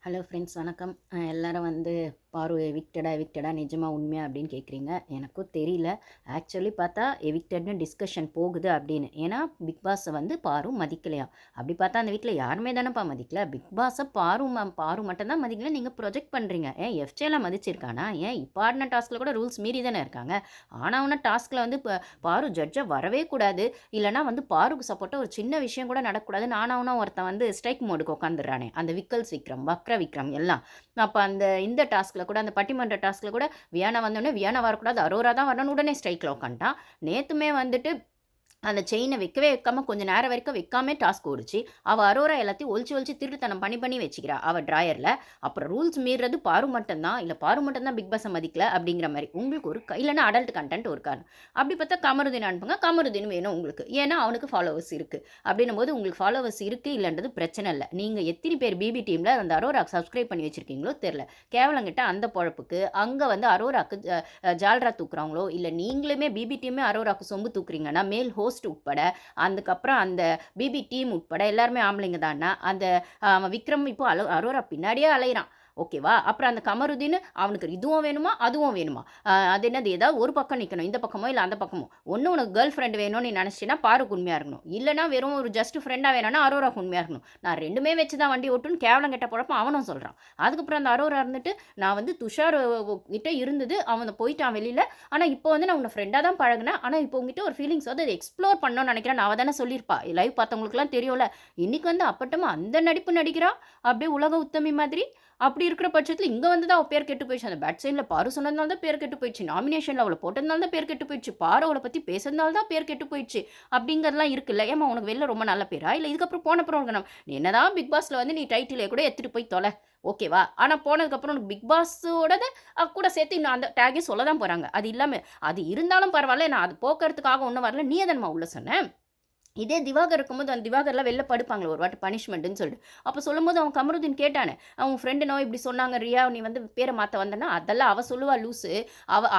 Hello friends வணக்கம். எல்லாரும் வந்து பாரு எவிக்டடா நிஜமா உண்மையா அப்படின்னு கேட்குறீங்க. எனக்கும் தெரியல. ஆக்சுவலி பார்த்தா எவிக்டட்னு டிஸ்கஷன் போகுது அப்படின்னு. ஏன்னா பிக் பாஸை வந்து பாரு மதிக்கலையாம். அப்படி பார்த்தா அந்த வீட்டில் யாருமே தானேப்பா மதிக்கல. பிக் பாஸை பாரு மட்டும் தான் மதிக்கல. நீங்கள் ப்ரொஜெக்ட் பண்ணுறீங்க. ஏன் எஃப்ஜேலாம் மதிச்சிருக்கானா? ஏன் இப்போ ஆடின டாஸ்கில் கூட ரூல்ஸ் மீறி தானே இருக்காங்க. ஆனால் டாஸ்கில் வந்து பாரு ஜட்ஜை வரவே கூடாது. இல்லைனா வந்து பாருக்கு சப்போர்ட்டாக ஒரு சின்ன விஷயம் கூட நடக்கக்கூடாதுன்னு ஆனாவுனா ஒருத்தன் வந்து ஸ்ட்ரைக் மோடுக்கு உட்காந்துடுறானே. அந்த விக்கல்ஸ் விக்ரம் விக்ரம் எல்லாம். அப்போ இந்த டாஸ்கில் கூட அந்த பட்டிமன்ற டாஸ்கில் கூட வியானா வந்தோடனே வியானா வரக்கூடாது, அரோரா தான் வரணும், உடனே ஸ்ட்ரைக்கில் உட்காந்துட்டான். நேற்றுமே வந்துட்டு அந்த செயினை வைக்காம கொஞ்சம் நேரம் வரைக்கும் வைக்காமே டாஸ்க் ஓடிச்சு. அவள் அரோரா எல்லாத்தையும் ஒழிச்சு திருட்டுத்தனம் பண்ணி வச்சுக்கிறா அவள் ட்ராயரில். அப்புறம் ரூல்ஸ் மீறது பாரு மட்டும்தான், இல்லை பாரு மட்டும்தான் பிக் பாஸை மதிக்கல அப்படிங்கிற மாதிரி உங்களுக்கு ஒரு இல்லைன்னா அடல்ட் கண்டென்ட் ஒரு காரணம். அப்படி பார்த்தா கமருதீன் அனுப்புங்க, கமருதீன் வேணும் உங்களுக்கு, ஏன்னா அவனுக்கு ஃபாலோவர்ஸ் இருக்குது. அப்படின்னும் போது உங்களுக்கு ஃபாலோவர்ஸ் இருக்குது இல்லைன்றது பிரச்சனை இல்லை. நீங்கள் எத்தனை பேர் பிபி டீமில் அந்த அரோராக்கு சப்ஸ்கிரைப் பண்ணி வச்சுருக்கீங்களோ தெரில. கேவலங்கிட்ட அந்த பொழப்புக்கு அங்கே வந்து அரோராக்கு ஜால்ரா தூக்குறாங்களோ, இல்லை நீங்களுமே பிபி டீமே அரோராக்கு சொம்பு தூக்குறீங்கன்னா மேல் ஹோஸ்ட் உட்பட, அதுக்கப்புறம் அந்த பிபி டீம் உட்பட எல்லாருமே ஆம்பளைங்க தானா. அந்த விக்ரம் இப்போ அரோரா பின்னாடியே அலையிறான். ஓகேவா? அப்புறம் அந்த கமருதீன் அவனுக்கு இதுவும் வேணுமா அதுவும் வேணுமா? அது என்னது, ஏதாவது ஒரு பக்கம் நிற்கணும், இந்த பக்கமோ இல்லை அந்த பக்கமோ. ஒன்று உனக்கு கேர்ள் ஃப்ரெண்ட் வேணும்னு நீ நினச்சின்னா பாருக்கு உண்மையாக இருக்கணும், இல்லைனா வெறும் ஒரு ஜஸ்ட் ஃப்ரெண்டாக வேணும்னா அரோராக்கு உண்மையாக இருக்கணும். நான் ரெண்டுமே வச்சு தான் வண்டி ஓட்டுன்னு கேவலம் கெட்ட குழப்பம் அவனும் சொல்கிறான். அதுக்கப்புறம் அந்த அரோரா இருந்துட்டு நான் வந்து துஷார் கிட்ட இருந்தது, அவன் போயிட்டான் வெளியில், ஆனால் இப்போ வந்து நான் உன்னை ஃப்ரெண்டாக தான் பழகினேன், ஆனால் இப்போ உங்ககிட்ட ஒரு ஃபீலிங்ஸ் வந்து அதை எக்ஸ்ப்ளோர் பண்ணணும்னு நினைக்கிறேன். நான் தானே சொல்லியிருப்பா, லைவ் பார்த்தவங்களுக்குலாம் தெரியும்ல. இன்னைக்கு வந்து அப்பட்டமா அந்த நடிப்பு நடிக்கிறா, அப்படியே உலக உத்தமி மாதிரி. அப்படி இருக்கிற பட்சத்தில் இங்கே வந்து தான் அவள் பேர் கெட்டு போயிடுச்சு. அந்த பேட் சைடில் பாரு சொன்னதுனால தான் பேர் கெட்டு போயிடுச்சு, நாமினேஷனில் அவளை போட்டதுனால தான் பேர் கெட்டு போயிடுச்சு, பாரு அவளை பற்றி பேசுறதுனால தான் பேர் கெட்டு போயிடுச்சு அப்படிங்கிறதுலாம் இருக்குல்ல. ஏமா உனக்கு வெளில ரொம்ப நல்ல பேரா, இல்லை இதுக்கப்புறம் போனப்புறம் உனக்கு நீ என்னதான் பிக் பாஸில் வந்து நீ டைட்டிலே கூட எடுத்துகிட்டு போய் தொலை, ஓகேவா? ஆனால் போனதுக்கப்புறம் உனக்கு பிக் பாஸோட கூட சேர்த்து இன்னும் அந்த டேகே சொல்ல தான் போகிறாங்க. அது இல்லாமல் அது இருந்தாலும் பரவாயில்ல, நான் அது போக்குறதுக்காக ஒன்றும் வரல, நீ எதன்மா உள்ள சொன்னேன். இதே திவாகர் இருக்கும்போது அந்த திவாகர்லாம் வெளில படுப்பாங்களே ஒரு வாட்டி பனிஷ்மெண்ட்டுன்னு சொல்லிட்டு. அப்போ சொல்லும்போது அவன் கமருதீன் கேட்டானே, அவன் ஃப்ரெண்டுனோ இப்படி சொன்னாங்க ரியா, நீ வந்து பேரை மாற்ற வந்தனா, அதெல்லாம் அவள் சொல்லுவா லூஸு.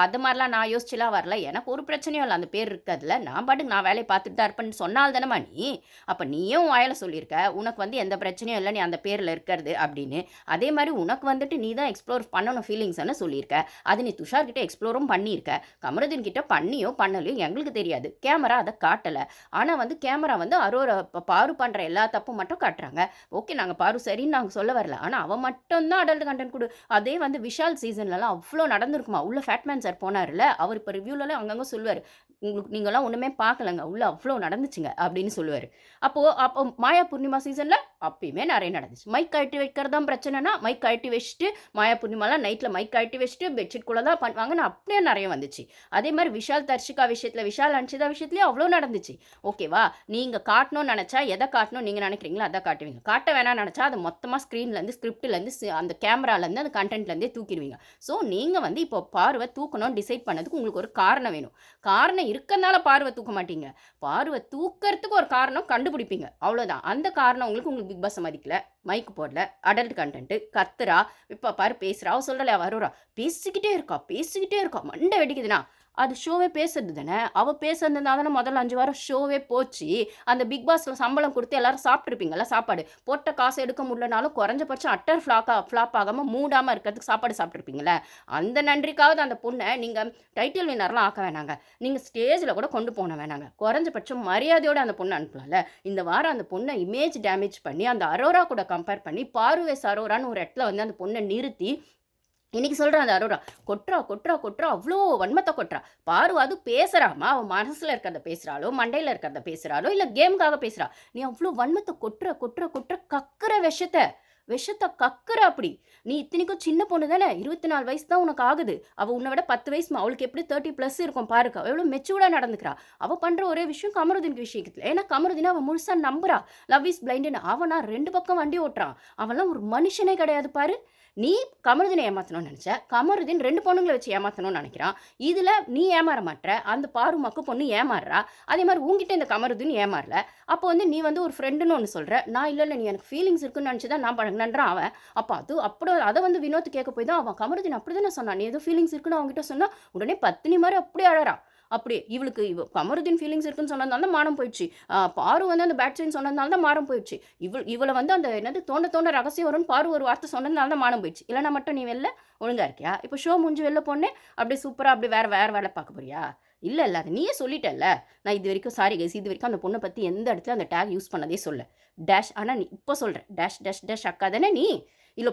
அது மாதிரிலாம் நான் யோசிச்சுலாம் வரல, எனக்கு ஒரு பிரச்சனையும் இல்லை அந்த பேர் இருக்கிறதுல, நான் பாட்டுக்கு நான் வேலையை பார்த்துட்டு தான் இருப்பேன்னு சொன்னால் தானேம்மா நீ. அப்போ நீயும் வாயில் சொல்லியிருக்க உனக்கு வந்து எந்த பிரச்சனையும் இல்லை நீ அந்த பேரில் இருக்கிறது அப்படின்னு. அதே மாதிரி உனக்கு வந்துட்டு நீ தான் எக்ஸ்ப்ளோர் பண்ணணும் ஃபீலிங்ஸ்ன்னு சொல்லியிருக்க. அது நீ துஷார் கிட்ட எக்ஸ்ப்ளோரும் பண்ணியிருக்க, கமருதீன் கிட்ட பண்ணியோ பண்ணலையோ எங்களுக்கு தெரியாது, கேமரா அதை காட்டலை. ஆனால் வந்து கேமரா வந்து அரோரா பாரு பண்ணுற எல்லா தப்பும் மட்டும் காட்டுறாங்க. ஓகே, நாங்கள் பாரு சரின்னு நாங்கள் சொல்ல வரல, ஆனால் அவன் மட்டும் தான் அடல்ட் கண்டென்ட் கொடு. அதே வந்து விஷால் சீசன்லலாம் அவ்வளோ நடந்திருக்குமா. உள்ள ஃபேட்மேன் சார் போனார்ல, அவர் இப்போ ரிவ்யூலலாம் அங்கங்கே சொல்லுவார், உங்களுக்கு நீங்களாம் ஒன்றுமே பார்க்கலங்க, உள்ள அவ்வளோ நடந்துச்சுங்க அப்படின்னு சொல்லுவார். அப்போ மாயா பூர்ணிமா சீசனில் அப்பயுமே நிறைய நடந்துச்சு. மைக் கழட்டி வைக்கிறது தான் பிரச்சனைனா மைக் கழட்டி வச்சுட்டு, மாயா பூர்ணிமாலாம் நைட்டில் மைக் கழட்டி வச்சுட்டு பெட்ஷீட் கூட தான் பண்ணுவாங்கன்னு அப்படியே நிறைய வந்துச்சு. அதே மாதிரி விஷால் தர்ஷிகா விஷயத்தில், விஷால் அன்ஷிதா விஷயத்துலேயும் அவ்வளோ நடந்துச்சு. ஓகேவா? நீங்கள் காட்டணும்னு நினச்சா எதை காட்டணும் நீங்கள் நினைக்கிறீங்களோ அதை காட்டுவீங்க. காட்ட வேணாம்னு நினச்சா அதை மொத்தமாக ஸ்க்ரீன்லேருந்து ஸ்கிரிப்ட்லேருந்து அந்த கேமராலேருந்து அந்த கண்டென்ட்லேருந்தே தூக்கிடுவீங்க. ஸோ நீங்கள் வந்து இப்போ பார்வை தூக்கணும்னு டிசைட் பண்ணதுக்கு உங்களுக்கு ஒரு காரணம் வேணும். காரணம் இருக்கனால பார்வை தூக்க மாட்டீங்க, பார்வை தூக்கிறதுக்கு ஒரு காரணம் கண்டுபிடிப்பீங்க, அவ்வளோதான். அந்த காரணம் உங்களுக்கு பிக் பாஸ் மதிக்கல, மைக்கு போடல, அடல்ட் கண்டென்ட்டு, கத்துறா, இப்போ பாரு பேசுகிறா, அவள் சொல்கிறல வருவா, பேசிக்கிட்டே இருக்கா மண்டை வெடிக்குதுன்னா அது ஷோவே பேசுறது தானே. அவள் பேசுறதுனால தானே முதல்ல 5 வாரம் ஷோவே போச்சு. அந்த பிக் பாஸில் சம்பளம் கொடுத்து எல்லாரும் சாப்பிட்ருப்பீங்கல்ல, சாப்பாடு போட்ட காசு எடுக்க முடியலனாலும் குறைஞ்சபட்சம் அட்டர் ஃப்ளாப் ஆகாமல் மூடாமல் இருக்கிறதுக்கு சாப்பாடு சாப்பிட்ருப்பீங்களே. அந்த நன்றிக்காவது அந்த பொண்ணை நீங்கள் டைட்டில் வின்னர்லாம் ஆக்க வேணாங்க, நீங்கள் ஸ்டேஜில் கூட கொண்டு போன வேணாங்க, குறைஞ்சபட்சம் மரியாதையோடு அந்த பொண்ணை அனுப்பலாம்ல. இந்த வாரம் அந்த பொண்ணை இமேஜ் டேமேஜ் பண்ணி அந்த அரோரா கூட கம்பேர் பண்ணி பாருவேஸ் அரோரான்னு ஒரு இடத்துல வந்து அந்த பொண்ணை நிறுத்தி இன்னைக்கு சொல்கிறான் அந்த அரோரா கொட்டுறா அவ்வளோ வன்மத்தை கொட்டுறா. பாரு அது பேசுகிறாமா, அவன் மனசில் இருக்கிறத பேசுகிறாளோ மண்டையில் இருக்கிறத பேசுகிறாளோ இல்லை கேமுக்காக பேசுகிறா. நீ அவ்வளோ வன்மத்தை கொட்டுற கக்குற விஷத்தை கக்குற. அப்படி நீ இத்தனைக்கும் சின்ன பொண்ணு தானே, 24 வயசு தான் உனக்கு ஆகுது. அவள் உன்னை விட 10 வயசு, அவளுக்கு எப்படி 30+ இருக்கும் பாருக்கா, எவ்வளோ மெச்சூர்டாக நடந்துக்கிறா. அவள் பண்ணுற ஒரே விஷயம் கமருதீன் விஷயத்தில். ஏன்னா கமருதீன் அவன் முழுசாக நம்புறா, லவ் இஸ் பிளைண்டுன்னு. அவனா 2 பக்கம் வண்டி ஓட்டுறான், அவன்லாம் ஒரு மனுஷனே கிடையாது பாரு. நீ கமருதீனை ஏமாற்றணும்னு நினச்ச, கமருதீன் 2 பொண்ணுங்களை வச்சு ஏமாற்றணும்னு நினைக்கிறான். இதில் நீ ஏமாற மாட்ற, அந்த பாரு மக்கு பொண்ணு ஏமாறுறா. அதே மாதிரி உங்ககிட்ட இந்த கமருதீன் ஏமாறல. அப்போ வந்து நீ வந்து ஒரு ஃப்ரெண்டுன்னு ஒன்று சொல்கிற, நான் இல்லை நீ எனக்கு ஃபீலிங்ஸ் இருக்குன்னு நினச்சி தான் நான் பழகினன்றான் அவன். அப்போ அப்படி அதை வந்து வினோத் கேட்க போய் தான் அவன் கமருதீன் அப்படி தானே சொன்னான், நீ ஏதோ ஃபீலிங்ஸ் இருக்குன்னு அவங்ககிட்ட சொன்னால் உடனே பத்தினி மாதிரி அப்படியே அழறான். அப்படி இவளுக்கு கமருதீன் ஃபீலிங்ஸ் இருக்குன்னு சொன்னதுனால தான் மானம் போயிடுச்சு. பாரு வந்து அந்த பேட் சைன் சொன்னதுனால தான் மானம் போயிடுச்சு. இவளை வந்து அந்த என்னது தோண்ட தோண்ட ரகசியம் வரும்னு பாரு ஒரு வார்த்தை சொன்னதுனால தான் மானம் போயிடுச்சு. இல்லைனா மட்டும் நீ வெளில ஒழுங்கா இருக்கியா? இப்போ ஷோ முடிஞ்சு வெளில போனே அப்படியே சூப்பராக அப்படி வேறு வேலை பார்க்க போறியா? இல்லை இல்லை, அது நீயே சொல்லிட்டல்ல. நான் இது வரைக்கும் சாரி கைஸ், இது வரைக்கும் அந்த பொண்ணை பற்றி எந்த இடத்துல அந்த டேக் யூஸ் பண்ணதே சொல்ல. டேஷ், ஆனால் நீ இப்போ சொல்கிறேன் டேஷ் டேஷ் டேஷ் அக்கா தானே நீ? இல்லை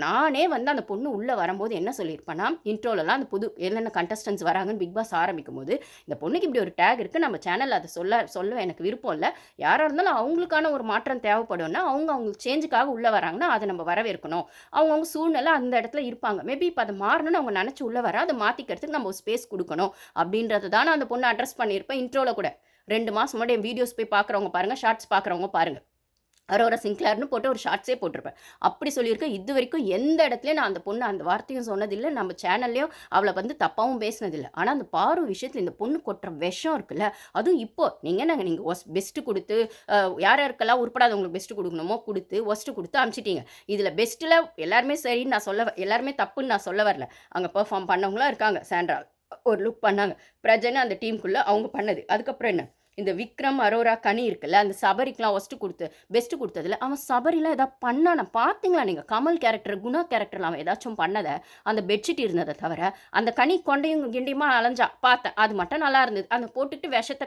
நானே வந்து அந்த பொண்ணு உள்ளே வரும்போது என்ன சொல்லியிருப்பேன்னா, இன்ட்ரோலலாம் அந்த புது என்னென்ன கண்டஸ்டன்ஸ் வராங்கன்னு பிக் பாஸ் ஆரம்பிக்கும் போது, இந்த பொண்ணுக்கு இப்படி ஒரு டேக் இருக்குது, நம்ம சேனலில் அதை சொல்ல எனக்கு விருப்பம் இல்லை. யாராக இருந்தாலும் அவங்களுக்கான ஒரு மாற்றம் தேவைப்படும்னா அவங்க சேஞ்சுக்காக உள்ளே வராங்கன்னா அதை நம்ம வரவேற்கணும். அவங்கவுங்க சூழ்நிலை அந்த இடத்துல இருப்பாங்க. மேபி இப்போ அதை மாறணும்னு அவங்க நினச்சி உள்ளே வர அதை மாற்றிக்கிறதுக்கு நம்ம ஒரு ஸ்பேஸ் கொடுக்கணும் அப்படின்றது தான் நான் அந்த பொண்ணு அட்ரஸ் பண்ணியிருப்பேன் இன்ட்ரோவில் கூட. 2 மாதம் முன்னாடி என் வீடியோஸ் போய் பார்க்குறவங்க பாருங்கள், ஷார்ட்ஸ் பார்க்குறவங்க பாருங்கள். அரோரா சிங்க்ளேர்னு போட்டு ஒரு ஷார்ட்ஸே போட்டிருப்பேன். அப்படி சொல்லியிருக்கேன். இது வரைக்கும் எந்த இடத்துலையும் நான் அந்த பொண்ணு அந்த வார்த்தையும் சொன்னதில்லை. நம்ம சேனல்லையும் அவளை வந்து தப்பாகவும் பேசினதில்லை. ஆனால் அந்த பாரு விஷயத்தில் இந்த பொண்ணு கொட்டுற விஷம் இருக்குல்ல, அதுவும் இப்போ நீங்கள் பெஸ்ட்டு கொடுத்து யார் யாருக்கெல்லாம் உருப்படாதவங்களுக்கு பெஸ்ட்டு கொடுக்கணுமோ கொடுத்து ஒஸ்ட்டு கொடுத்து அனுப்பிச்சிட்டீங்க. இதில் பெஸ்ட்டில் எல்லாருமே சரின்னு நான் எல்லாருமே தப்புன்னு நான் சொல்ல வரல. அங்கே பெர்ஃபார்ம் பண்ணவங்களாம் இருக்காங்க. சாண்ட்ரா ஒரு லுக் பண்ணாங்க. பிரஜனை அந்த டீமுக்குள்ளே அவங்க பண்ணது. அதுக்கப்புறம் என்ன, இந்த விக்ரம், அரோரா, கனி இருக்குல்ல, அந்த சபரிக்கெலாம் பெஸ்ட்டு கொடுத்ததில்ல. அவன் சபரிலாம் எதாவது பண்ணானா பார்த்தீங்களா நீங்கள்? கமல் கேரக்டர், குணா கேரக்டரில் அவன் ஏதாச்சும் பண்ணதை, அந்த பெட்ஷீட் இருந்ததை தவிர அந்த கனி கொண்டையும் கிண்டியுமா அலைஞ்சா பார்த்தேன். அது மட்டும் நல்லா இருந்தது. அந்த போட்டுட்டு விஷத்தை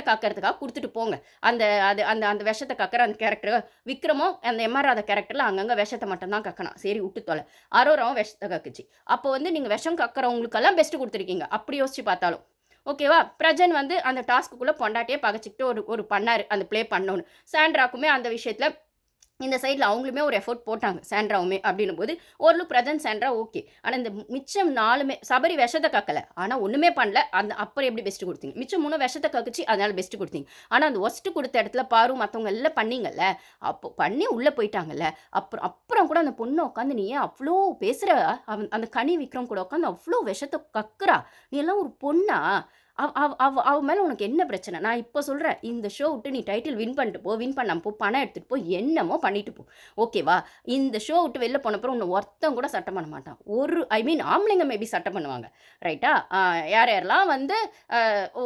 கக்கிறதுக்காக கொடுத்துட்டு போங்க. அந்த விஷத்தை கக்கிற அந்த கேரக்டர் விக்ரமும் அந்த எம்ஆர் கேரக்டரில் அங்கங்கே விஷத்தை மட்டும் தான் கக்கணும். சரி விட்டு தொலை. அரோராவும் விஷத்தை கக்குச்சு. அப்போ வந்து நீங்கள் விஷம் கக்கிறவங்களுக்கெல்லாம் பெஸ்ட்டு கொடுத்துருக்கீங்க. அப்படி யோசிச்சு பார்த்தாலும் ஓகேவா? பிரஜன் வந்து அந்த டாஸ்க்குள்ளே பொண்டாட்டியே பகச்சிக்கிட்டு ஒரு பண்ணார் அந்த ப்ளே பண்ணோன்னு. சாண்ட்ராக்குமே அந்த விஷயத்தில் இந்த சைடில் அவங்களுமே ஒரு எஃபோர்ட் போட்டாங்க, சாண்ட்ராவுமே. அப்படின்னும் போது ஓரளவு பிரஜன் சாண்ட்ரா ஓகே. ஆனால் இந்த மிச்சம் 4மே சபரி விஷத்தை கக்கலை, ஆனால் ஒன்றுமே பண்ணல. அப்புறம் எப்படி பெஸ்ட்டு கொடுத்தீங்க? மிச்சம் 3 விஷத்தை கக்குச்சு, அதனால் பெஸ்ட்டு கொடுத்தீங்க. ஆனால் அந்த ஒஸ்ட்டு கொடுத்த இடத்துல பாரு மற்றவங்க எல்லாம் பண்ணீங்கல்ல, அப்போ பண்ணி உள்ளே போயிட்டாங்கல்ல. அப்புறம் கூட அந்த பொண்ணை உட்காந்து நீ ஏன் அவ்வளோ பேசுகிற? அந்த கனி விக்ரம் கூட உட்காந்து அவ்வளோ விஷத்தை கக்குறா. நீ எல்லாம் ஒரு பொண்ணா? அவ மேலே உனக்கு என்ன பிரச்சனை? நான் இப்போ சொல்கிறேன், இந்த ஷோ விட்டு நீ டைட்டில் வின் பண்ணிட்டு போ, வின் பண்ணாமல் போ, பணம் எடுத்துகிட்டு போ, என்னமோ பண்ணிட்டு போ, ஓகேவா? இந்த ஷோ விட்டு வெளில போனப்பறம் உன்னை ஒருத்தம் கூட சட்டம் பண்ண மாட்டான். ஆம்பளைங்க மேபி சட்டம் பண்ணுவாங்க, ரைட்டா? யாரெல்லாம் வந்து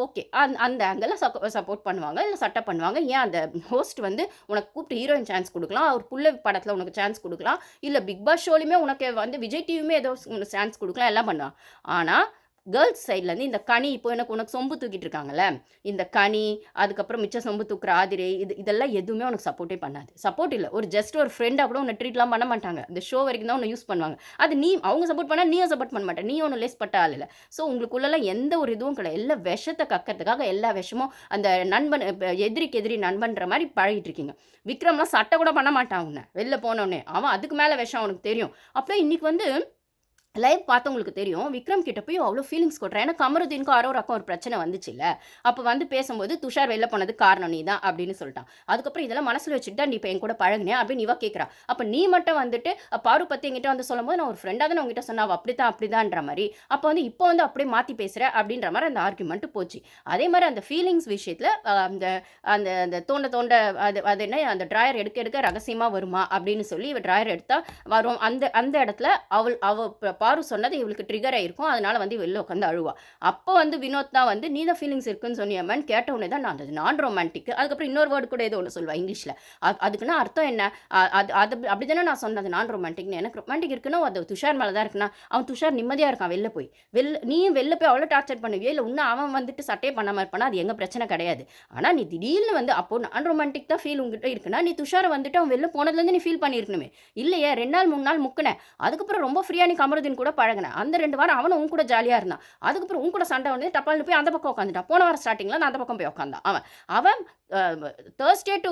ஓகே அந்த ஆங்கிளில் சப்போர்ட் பண்ணுவாங்க, இல்லை சட்டம் பண்ணுவாங்க. ஏன் அந்த ஹோஸ்ட் வந்து உனக்கு கூப்பிட்டு ஹீரோயின் சான்ஸ் கொடுக்கலாம், அவர் புள்ள படத்தில் உனக்கு சான்ஸ் கொடுக்கலாம், இல்லை பிக் பாஸ் ஷோலையுமே உனக்கு வந்து விஜய் டிவியுமே ஏதோ சான்ஸ் கொடுக்கலாம், எல்லாம் பண்ணுவான். ஆனால் கேர்ள்ஸ் சைட்லேருந்து இந்த கனி இப்போ உனக்கு சொம்பு தூக்கிட்டு இருக்காங்கல்ல, இந்த கனி, அதுக்கப்புறம் மிச்சம் சொம்பு தூக்குற ஆதிரை, இதெல்லாம் எதுவுமே உனக்கு சப்போர்ட்டே பண்ணாது. சப்போர்ட் இல்லை, ஜஸ்ட் ஒரு ஃப்ரெண்டாக கூட உன்னை ட்ரீட்லாம் பண்ண மாட்டாங்க. இந்த ஷோ வரைக்கும் தான் உன்னை யூஸ் பண்ணுவாங்க. அது அவங்க சப்போர்ட் பண்ணால் நீயும் சப்போர்ட் பண்ண மாட்டேன். நீ ஒன்றும் லேஸ் பட்ட ஆள் இல்லை. ஸோ உங்களுக்குள்ளெல்லாம் எந்த ஒரு இதுவும் கிடையாது. எல்லா விஷத்தை கக்கிறதுக்காக எல்லா விஷமும் அந்த நண்பன், எதிரிக்கு எதிரி நண்பன்ற மாதிரி பழகிட்டு இருக்கீங்க. விக்ரம்லாம் சட்டை கூட பண்ண மாட்டான் உன்னை வெளில போனோடனே. அவன் அதுக்கு மேலே விஷம் அவனுக்கு தெரியும். அப்படியே இன்றைக்கி வந்து லைவ் பார்த்தவங்களுக்கு தெரியும், விக்ரம் கிட்ட போய் அவ்வளோ ஃபீலிங்ஸ் கொட்டுறேன். ஏன்னா கமருதீனுக்கும் அரோராக்கும் ஒரு பிரச்சனை வந்துச்சு இல்லை? அப்போ வந்து பேசும்போது துஷார் வெளில போனதுக்கு காரணம் நீ தான் அப்படின்னு சொல்லிட்டான். அதுக்கப்புறம் இதெல்லாம் மனசில் வச்சுட்டு தான் நீ இப்போ என் கூட பழகினேன் அப்படின்னு இவ கேட்குறா. அப்போ நீ மட்டும் வந்துட்டு பாரு பற்றி என்கிட்ட வந்து சொல்லும்போது நான் ஒரு ஃப்ரெண்டாக தான் உங்ககிட்ட சொன்னா, அவள் அப்படிதான்ற மாதிரி. அப்போ வந்து இப்போ வந்து அப்படியே மாற்றி பேசுகிற அப்படின்ற மாதிரி அந்த ஆர்குமெண்ட்டு போச்சு. அதே மாதிரி அந்த ஃபீலிங்ஸ் விஷயத்தில் அந்த அந்த அந்த தோண்ட அது என்ன, அந்த ட்ராயர் எடுக்க ரகசியமாக வருமா அப்படின்னு சொல்லி இவ ட்ராயர் எடுத்தால் வரும். அந்த இடத்துல அவள் பாரு சொன்னது இவளுக்கு ட்ரிகர் ஆயிருக்கும். அதனால வந்து வெளில உட்காந்து அழுவா. அப்போ வந்து வினோத் தான் வந்து நீ தான் ஃபீலிங்ஸ் இருக்குன்னு சொன்னியம்மான்னு கேட்ட உடனே தான் நான் அது நான் ரொமான்டிக், அதுக்கப்புறம் இன்னொரு வேர்டு கூட ஏதோ ஒன்று சொல்லுவா இங்கிலீஷில். அதுக்குன்னா அர்த்தம் என்ன? அது அப்படி தானே நான் சொன்னது நான் ரொமான்டிக்னு. எனக்கு ரொமான்டிக் இருக்குன்னா அது துஷார் மேலே தான் இருக்குன்னா, அவன் துஷார் நிம்மதியாக இருக்கான் வெளில போய். நீயும் வெளில போய் அவ்வளோ டார்ச்சர் பண்ணுவியோ, இல்லை இன்னும் அவன் வந்துட்டு சட்டையே பண்ணாமல் இருப்பானா, அது எங்கள் பிரச்சனை கிடையாது. ஆனால் நீ திடீர்னு வந்து அப்போ நான் ரொமான்டிக் தான் ஃபீல் உங்ககிட்ட இருக்குன்னா, நீ துஷாரை வந்துட்டு அவன் வெளில போனதுலேருந்து நீ ஃபீல் பண்ணியிருக்கணுமே. இல்லையே 2 நாள் 3 நாள் முக்கினேன். அதுக்கப்புறம் ரொம்ப ஃப்ரீயாக நீ கமருதீன் கூட பழகினேன். அந்த 2 வாரம் அவனும் உன் கூட ஜாலியாக இருந்தான். அதுக்கப்புறம் உன் கூட சண்டை வந்து டப்பால்னு போய் அந்த பக்கம் உட்காந்துட்டான். போன வாரம் ஸ்டார்டிங்கில் நான் அந்த பக்கம் போய் உட்காந்தான். அவன் தேர்ஸ்டே டு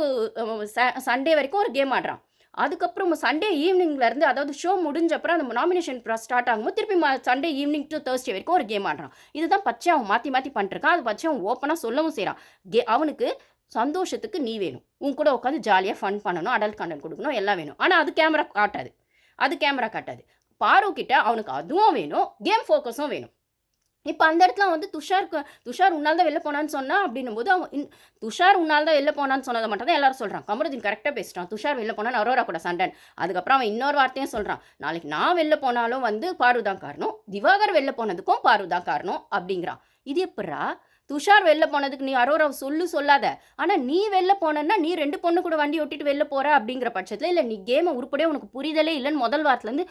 சண்டே வரைக்கும் ஒரு கேம் ஆடுறான். அதுக்கப்புறம் சண்டே ஈவினிங்லேருந்து, அதாவது ஷோ முடிஞ்சப்பறம் அந்த நாமினேஷன் ஸ்டார்ட் ஆகும்போது திருப்பி சண்டே ஈவினிங் டு தேர்ஸ்டே வரைக்கும் ஒரு கேம் ஆடுறான். இதுதான் பச்சை அவன் மாற்றி பண்ணிட்டுருக்கான். அது பச்சை அவன் ஓப்பனாக சொல்லவும் செய்கிறான். அவனுக்கு சந்தோஷத்துக்கு நீ வேணும், உன் கூட உட்காந்து ஜாலியாக ஃபன் பண்ணணும், அடல்ட் கண்டென்ட் கொடுக்கணும், எல்லாம் வேணும். ஆனால் அது கேமரா காட்டாது. பாரு கிட்ட அவனுக்கு அதுவும் வேணும், கேம் ஃபோக்கஸும் வேணும். இப்போ அந்த இடத்துல வந்து துஷார் உன்னால் தான் வெளில போனான்னு சொன்னா அப்படின்னும்போது துஷார் உன்னால் தான் வெளில போனான்னு சொன்னதை மட்டும் தான் எல்லாரும் சொல்கிறான். கமருதீன் கரெக்டாக பேசிட்டான். துஷார் வெளில போனான்னு அரோரா கூட சண்டன். அதுக்கப்புறம் அவன் இன்னொரு வார்த்தையும் சொல்கிறான். நாளைக்கு நான் வெளில போனாலும் வந்து பாரு தான் காரணம், திவாகர் வெளில போனதுக்கும் பாரு தான் காரணம் அப்படிங்கிறான். இது எப்பட்றா? துஷார் வெளில போனதுக்கு நீ அரோராவை சொல்லாத. ஆனால் நீ வெளில போனன்னா நீ 2 பொண்ணு கூட வண்டி ஓட்டிட்டு வெளில போகிற அப்படிங்கிற பட்சத்தில், இல்லை நீ கேமை உருப்படியாக உனக்கு புரிதலே இல்லைன்னு முதல் வாரத்துலேருந்து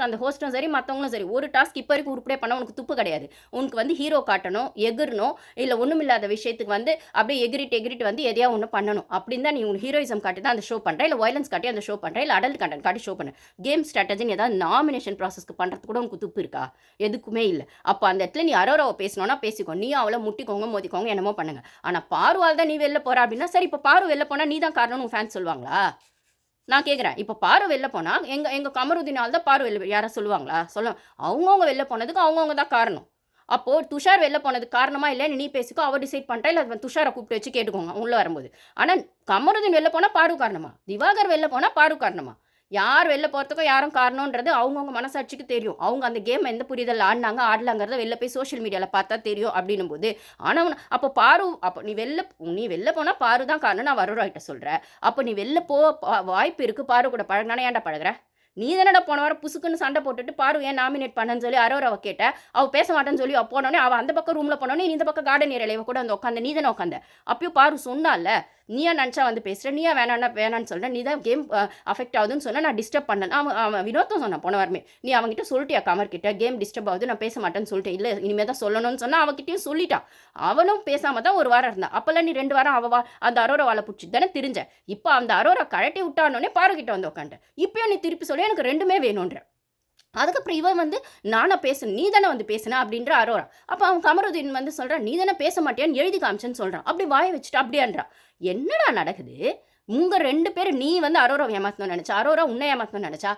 அந்த ஹோஸ்ட்டும் சரி மற்றவங்களும் சரி ஒரு டாஸ்க் இப்போ வரைக்கும் உருப்படியாக பண்ண உனக்கு துப்பு கிடையாது. உனக்கு வந்து ஹீரோ காட்டணும், எகிரணும், இல்லை ஒன்றும் இல்லாத விஷயத்துக்கு வந்து அப்படியே எகிரிட்டு வந்து எதையா ஒன்று பண்ணணும். அப்படின்னு தான் நீ உன் ஹீரோயிசம் காட்டி தான் அந்த ஷோ பண்ணுற, இல்லை வயலன்ஸ் காட்டி அந்த ஷோ பண்ணுற, இல்லை அடல்ட் கண்டென்ட் காட்டி ஷோ பண்ண. கேம் ஸ்ட்ராட்டஜின்னு ஏதாவது நாமினேஷன் ப்ராசஸ்க்கு பண்ணுறதுக்கு கூட உனக்கு துப்பு இருக்கா? எதுக்குமே இல்லை. அப்போ அந்த இடத்துல நீ அரோராவை பேசணும்னா பேசிக்கோ, நீ அவளை முட்டிக்கோங்க மோதிக்கோங்க என்னமோ பண்ணுங்க. ஆனால் பாருவால் தான் நீ வெளில போற அப்படின்னா சரி, இப்போ பாரு வெளில போனால் நீ தான் காரணம்னு ஃபேன்ஸ் சொல்லுவாங்களா? நான் கேட்குறேன். இப்போ பாரு வெளில போனால் எங்கள் கமருதீனால் தான் பாரு வெளில யாரை சொல்லுவாங்களா? அவங்கவுங்க வெளில போனதுக்கு அவங்கவுங்க தான் காரணம். அப்போது துஷார் வெளில போனதுக்கு காரணமா இல்லைன்னு நீ பேசிக்கோ, அவர் டிசைட் பண்ணிட்டா, இல்லை துஷாரை கூப்பிட்டு வச்சு கேட்டுக்கோங்க உள்ளே வரும்போது. ஆனால் கமருதீன் வெளில போனால் பாரு காரணமா? திவாகர் வெளில போனால் பாரு காரணமா? யார் வெளில போகிறதுக்கும் யாரும் காரணன்றது அவங்கவுங்க மனசாட்சிக்கு தெரியும். அவங்க அந்த கேம் எந்த புரிதல் ஆடலாங்கிறத வெளில போய் சோஷியல் மீடியாவில் பார்த்தா தெரியும் அப்படின்னும்போது, ஆனால் அப்போ அப்போ நீ வெளில போனால் பாரு தான் காரணம் நான் வருவாய்கிட்ட சொல்கிறேன். அப்போ நீ வெளில வாய்ப்பு இருக்குது, பாரு கூட பழகினானே ஏன்டா பழகுற? நீ தானடா போன வாரம் புசுக்குன்னு சண்டை போட்டுட்டு பாரு ஏன் நாமினேட் பண்ணன்னு சொல்லி அரோராவை கேட்ட. அவள் பேச மாட்டேன்னு சொல்லி போனோடனே அவள் அந்த பக்கம் ரூமில் போனோடனே இந்த பக்கம் கார்டன் ஏரியாவில் கூட வந்து உட்காந்து நீ தானே உட்காந்த. அப்பயும் பாரு சொன்னால, நீயா நினச்சா வந்து பேசுகிற, நீயா வேணான்னு சொல்கிறேன், நீ தான் கேம் அஃபெக்ட் ஆகுதுன்னு சொன்னால் நான் டிஸ்டர்ப் பண்ணேன். அவன் வினோத்தும் சொன்னான் போன வாரமே, நீ அவங்ககிட்ட சொல்லிட்டியா கமர்கிட்ட கேம் டிஸ்டர்ப் ஆகுது நான் பேச மாட்டேன்னு சொல்லிட்டேன், இல்லை இனிமேல் தான் சொல்லணும்னு சொன்னால் அவகிட்டையும் சொல்லிட்டான். அவனும் பேசாமல் தான் ஒரு வாரம் இருந்தான். அப்போல்லாம் நீ 2 வாரம் அந்த அரோரா வாழை பிடிச்சி தானே தெரிஞ்ச. இப்போ அந்த அரோரா கழட்டி விட்டானோடனே பாருகிட்ட வந்து உட்காந்துட்டேன். இப்பயும் நீ திருப்பி சொல்லி எனக்கு 2மே வேணுன்ற. அதுக்கப்புறம் இவன் வந்து நானா பேசுனேன், நீ தானே வந்து பேசுன அப்படின்ற அரோரா. அப்போ அவன் கமருதீன் வந்து சொல்கிறான், நீ தானே பேச மாட்டியான்னு எழுதி காமிச்சேன்னு சொல்கிறான். அப்படி வாயை வச்சுட்டு அப்படியான்றான். என்னடா நடக்குது? உங்க 2 பேர் நீ வந்து அரோராவை ஏமாத்தணும்னு நினச்சா, அரோரா உன்னை ஏமாத்தணும்னு நினச்சா,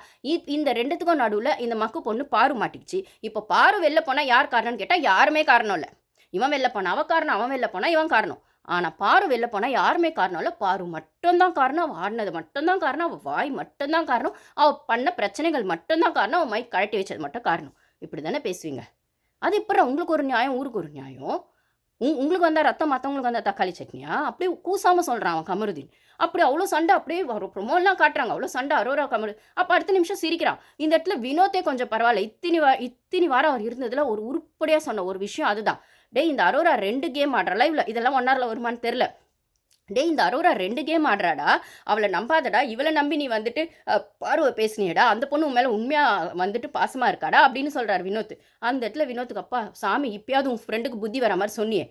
இந்த 2த்துக்கும் நடுவில் இந்த மக்கு பொண்ணு பாரு மாட்டிக்கிச்சு. இப்போ பாரு வெளில போனால் யார் காரணம்னு கேட்டால் யாருமே காரணம் இல்லை. இவன் வெளில போனா அவன் காரணம், அவன் வெளில போனால் இவன் காரணம். ஆனால் பாரு வெளில போனால் யாருமே காரணம் இல்லை. பாரு மட்டும்தான் காரணம். அவள் ஆடினது மட்டும்தான் காரணம். அவள் வாய் மட்டும்தான் காரணம். அவள் பண்ண பிரச்சனைகள் மட்டும்தான் காரணம். அவள் மைக் கழட்டி வச்சது மட்டும் காரணம். இப்படி தானே பேசுவீங்க? அது இப்போ உங்களுக்கு ஒரு நியாயம், ஊருக்கு ஒரு நியாயம். உங்களுக்கு வந்தால் ரத்தம், மற்றவங்களுக்கு வந்தால் தக்காளி சட்னியா? அப்படியே கூசாமல் சொல்கிறான் அவன் கமருதீன். அப்படி அவ்வளோ சண்டை, அப்படியே ஒரு ப்ரொமோலாம் காட்டுறாங்க, அவ்வளோ சண்டை அரோரா அப்போ அடுத்த நிமிஷம் சிரிக்கிறான். இந்த இடத்துல வினோத்தே கொஞ்சம் பரவாயில்ல. இத்தினி வாரம் அவர் இருந்ததில் ஒரு உருப்படியாக சொன்ன ஒரு விஷயம் அதுதான். டேய் இந்த அரோரா 2 கேம் ஆடுறா லைவ்ல, இதெல்லாம் 1 ஹவரில் வருமானு தெரில. டேய் இந்த அரோரா 2 கேம் ஆடுறாடா, அவளை நம்பாதடா, இவளை நம்பி நீ வந்துட்டு பார்வை பேசினியடா, அந்த பொண்ணு உன் மேலே உண்மையாக வந்துட்டு பாசமாக இருக்காடா அப்படின்னு சொல்கிறார் வினோத். அந்த இடத்துல வினோத்துக்கு அப்பா சாமி இப்பயாவது உன் ஃப்ரெண்டுக்கு புத்தி வர மாதிரி சொன்னியே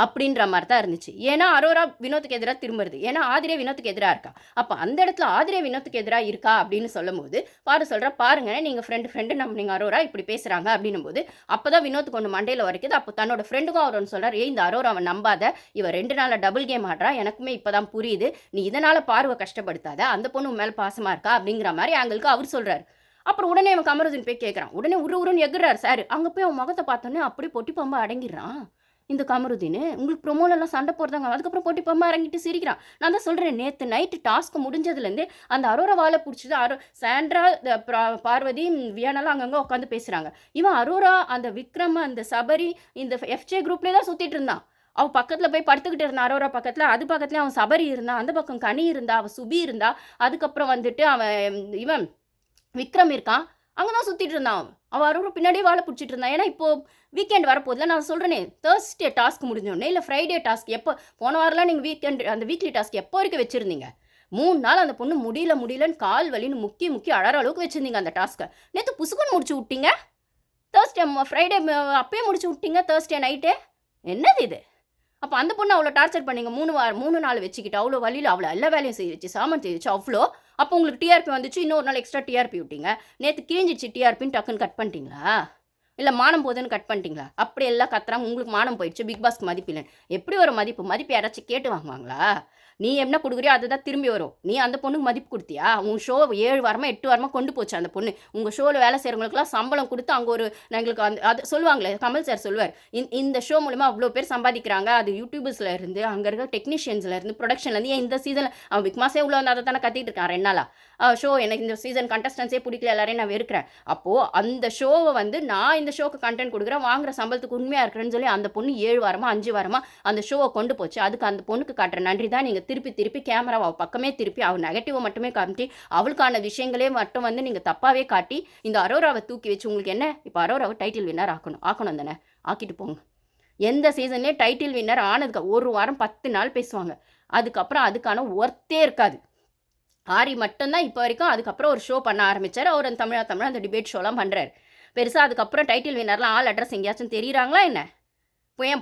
அப்படின்ற மாதிரி தான் இருந்துச்சு. ஏன்னா அரோரா வினோத்துக்கு எதிராக திரும்புறது, ஏன்னா ஆதிரே வினோத்துக்கு எதிராக இருக்கா. அப்போ அந்த இடத்துல ஆதிரே வினோத்துக்கு எதிராக இருக்கா அப்படின்னு சொல்லும் போது பாரு சொல்கிறா, பாருங்க நீங்கள் ஃப்ரெண்டு நீங்கள் அரோரா இப்படி பேசுகிறாங்க அப்படின்னும் போது அப்போ தான் வினோத்துக்கு ஒன்று மண்டையில் வரைக்குது. அப்போ தன்னோட ஃப்ரெண்டுக்கும் அவர் ஒன்று சொல்கிறார், இந்த அரோரா அவன் நம்பாத, இவன் 2 நாளில் டபுள் கேம் ஆடுறா, எனக்குமே இப்போ தான் புரியுது, நீ இதனால் பார்வை கஷ்டப்படுத்தாத, அந்த பொண்ணு மேலே பாசமாக இருக்கா அப்படிங்கிற மாதிரி ஆங்களுக்கு அவர் சொல்கிறார். அப்புறம் உடனே அவன் கமருதீன் போய் கேட்குறான், உடனே உருன்னு எகுறாரு சார். அங்கே போய் அவன் முகத்தை பார்த்தோன்னே அப்படியே பொட்டி பம்பா அடங்கிடுறான் இந்த கமருதீன். உங்களுக்கு ப்ரொமோலெல்லாம் சண்டை போடுறாங்க, அதுக்கப்புறம் போட்டி பம்பா இறங்கிட்டு சிரிக்கிறான். நான் தான் சொல்கிறேன், நேற்று நைட்டு டாஸ்க்கு முடிஞ்சதுலேருந்து அந்த அரோரா வாழை பிடிச்சது சாண்ட்ரா பார்வதி வியானாலாம் அங்கங்கே உட்காந்து பேசுகிறாங்க. இவன் அரோரா அந்த விக்ரம் அந்த சபரி இந்த எஃப்ஜே குரூப்லேயே தான் சுற்றிட்டு இருந்தான். அவள் பக்கத்தில் போய் படுத்துக்கிட்டு இருந்தான் அரோரா பக்கத்தில். அது பக்கத்துலேயே அவன் சபரி இருந்தான், அந்த பக்கம் கனி இருந்தா, அவள் சுபி இருந்தா, அதுக்கப்புறம் வந்துட்டு அவன் இவன் விக்ரம் இருக்கான். அங்கே தான் சுற்றிட்டு இருந்தான் அவள் அரோரா பின்னாடியே வாழை பிடிச்சிட்டு இருந்தான். ஏன்னா இப்போது வீக்கெண்ட் வரப்போதில் நான் சொல்கிறேனே, தேர்ஸ்டே டாஸ்க் முடிஞ்சோடனே இல்லை ஃப்ரைடே டாஸ்க் எப்போ போன வாரம்லாம் நீங்கள் அந்த வீக்லி டாஸ்க் எப்போ வரைக்கும் வச்சுருந்தீங்க? 3 நாள் அந்த பொண்ணு முடியலன்னு கால் வலின்னு முக்கி அழற அளவுக்கு வச்சுருந்தீங்க அந்த டாஸ்க்கை. நேற்று புசுக்குன்னு முடிச்சு விட்டீங்க. தேர்ஸ்டே ஃப்ரைடே அப்பயே முடிச்சு விட்டீங்க, தேர்ஸ்டே நைட்டே. என்னது இது? அப்போ அந்த பொண்ணு அவ்வளோ டார்ச்சர் பண்ணிங்க 3 நாள் வச்சுக்கிட்டு அவ்வளோ வழியில் அவ்வளோ எல்லா வேலையும் செய்ய வச்சு சாமான் செய்ய வச்சு அவ்வளோ. அப்போ உங்களுக்கு டிஆர்பி வந்துச்சு, இன்னொரு நாள் எக்ஸ்ட்ரா டிஆர்பி விட்டீங்க. நேற்று கிழிஞ்சிச்சு டிஆர்பின்னு டக்குன்னு கட் பண்ணிட்டீங்களா? இல்லை மானம் போகுதுன்னு கட் பண்ணிட்டீங்களா? அப்படி எல்லாம் கத்துறாங்க, உங்களுக்கு மானம் போயிடுச்சு, பிக் பாஸ்க்கு மதிப்பு இல்லைன்னு. எப்படி ஒரு மதிப்பு யாராச்சும் கேட்டு வாங்குவாங்களா? நீ என்ன கொடுக்குறியோ அதுதான் திரும்பி வரும். நீ அந்த பொண்ணுக்கு மதிப்பு கொடுத்தியா? உன் ஷோ 7 வாரமா 8 வாரமா கொண்டு போச்சு அந்த பொண்ணு. உங்கள் ஷோவில் வேலை செய்கிறவங்களுக்குலாம் சம்பளம் கொடுத்து அங்கே ஒரு எங்களுக்கு அது சொல்லுவாங்களே, கமல் சார் சொல்லுவார், இந்த ஷோ மூலமா அவ்வளோ பேர் சம்பாதிக்கிறாங்க. அது யூடியூபர்ஸில் இருந்து, அங்கே இருக்க டெக்னீஷியன்ஸில் இருந்து, ப்ரொடக்ஷன்லேருந்து. ஏன் இந்த சீசனில் அவன் பிக் மாஸே உள்ள வந்து அதை தானே கத்திட்டு இருக்கான் 2 நாளா. ஷோ எனக்கு இந்த சீசன் கண்டஸ்டன்ஸே பிடிக்கல, எல்லாரையும் நான் வெறுக்கிறேன். அப்போது அந்த ஷோவை வந்து நான் இந்த ஷோக்கு கண்டென்ட் கொடுக்குறேன், வாங்குற சம்பளத்துக்கு உண்மையாக இருக்கிறேன்னு சொல்லி அந்த பொண்ணு 7 வாரமா 5 வாரமா அந்த ஷோவை கொண்டு போச்சு. அதுக்கு அந்த பொண்ணுக்கு காட்டுற நன்றி தான் நீங்கள் திருப்பி கேமராவை பக்கமே திருப்பி அவள் நெகட்டிவை மட்டுமே காமிச்சு அவளுக்கான விஷயங்களே மட்டும் வந்து நீங்கள் தப்பாகவே காட்டி இந்த அரோராவை தூக்கி வச்சு உங்களுக்கு என்ன இப்போ அரோராவை டைட்டில் வின்னர் ஆக்கணும் தானே, ஆக்கிட்டு போங்க. எந்த சீசன்லேயே டைட்டில் வின்னர் ஆனதுக்கு 1 வாரம் 10 நாள் பேசுவாங்க. அதுக்கப்புறம் அதுக்கான ஒர்த்தே இருக்காது. ஆரி மட்டும்தான் இப்போ வரைக்கும் அதுக்கப்புறம் ஒரு ஷோ பண்ண ஆரம்பித்தார். அவர் அந்த தமிழ் அந்த டிபேட் ஷோலாம் பண்ணுறாரு பெருசாக. அதுக்கப்புறம் டைட்டில் வின்னர்லாம் ஆள் அட்ரஸ் எங்கேயாச்சும் தெரியுறாங்களா என்ன?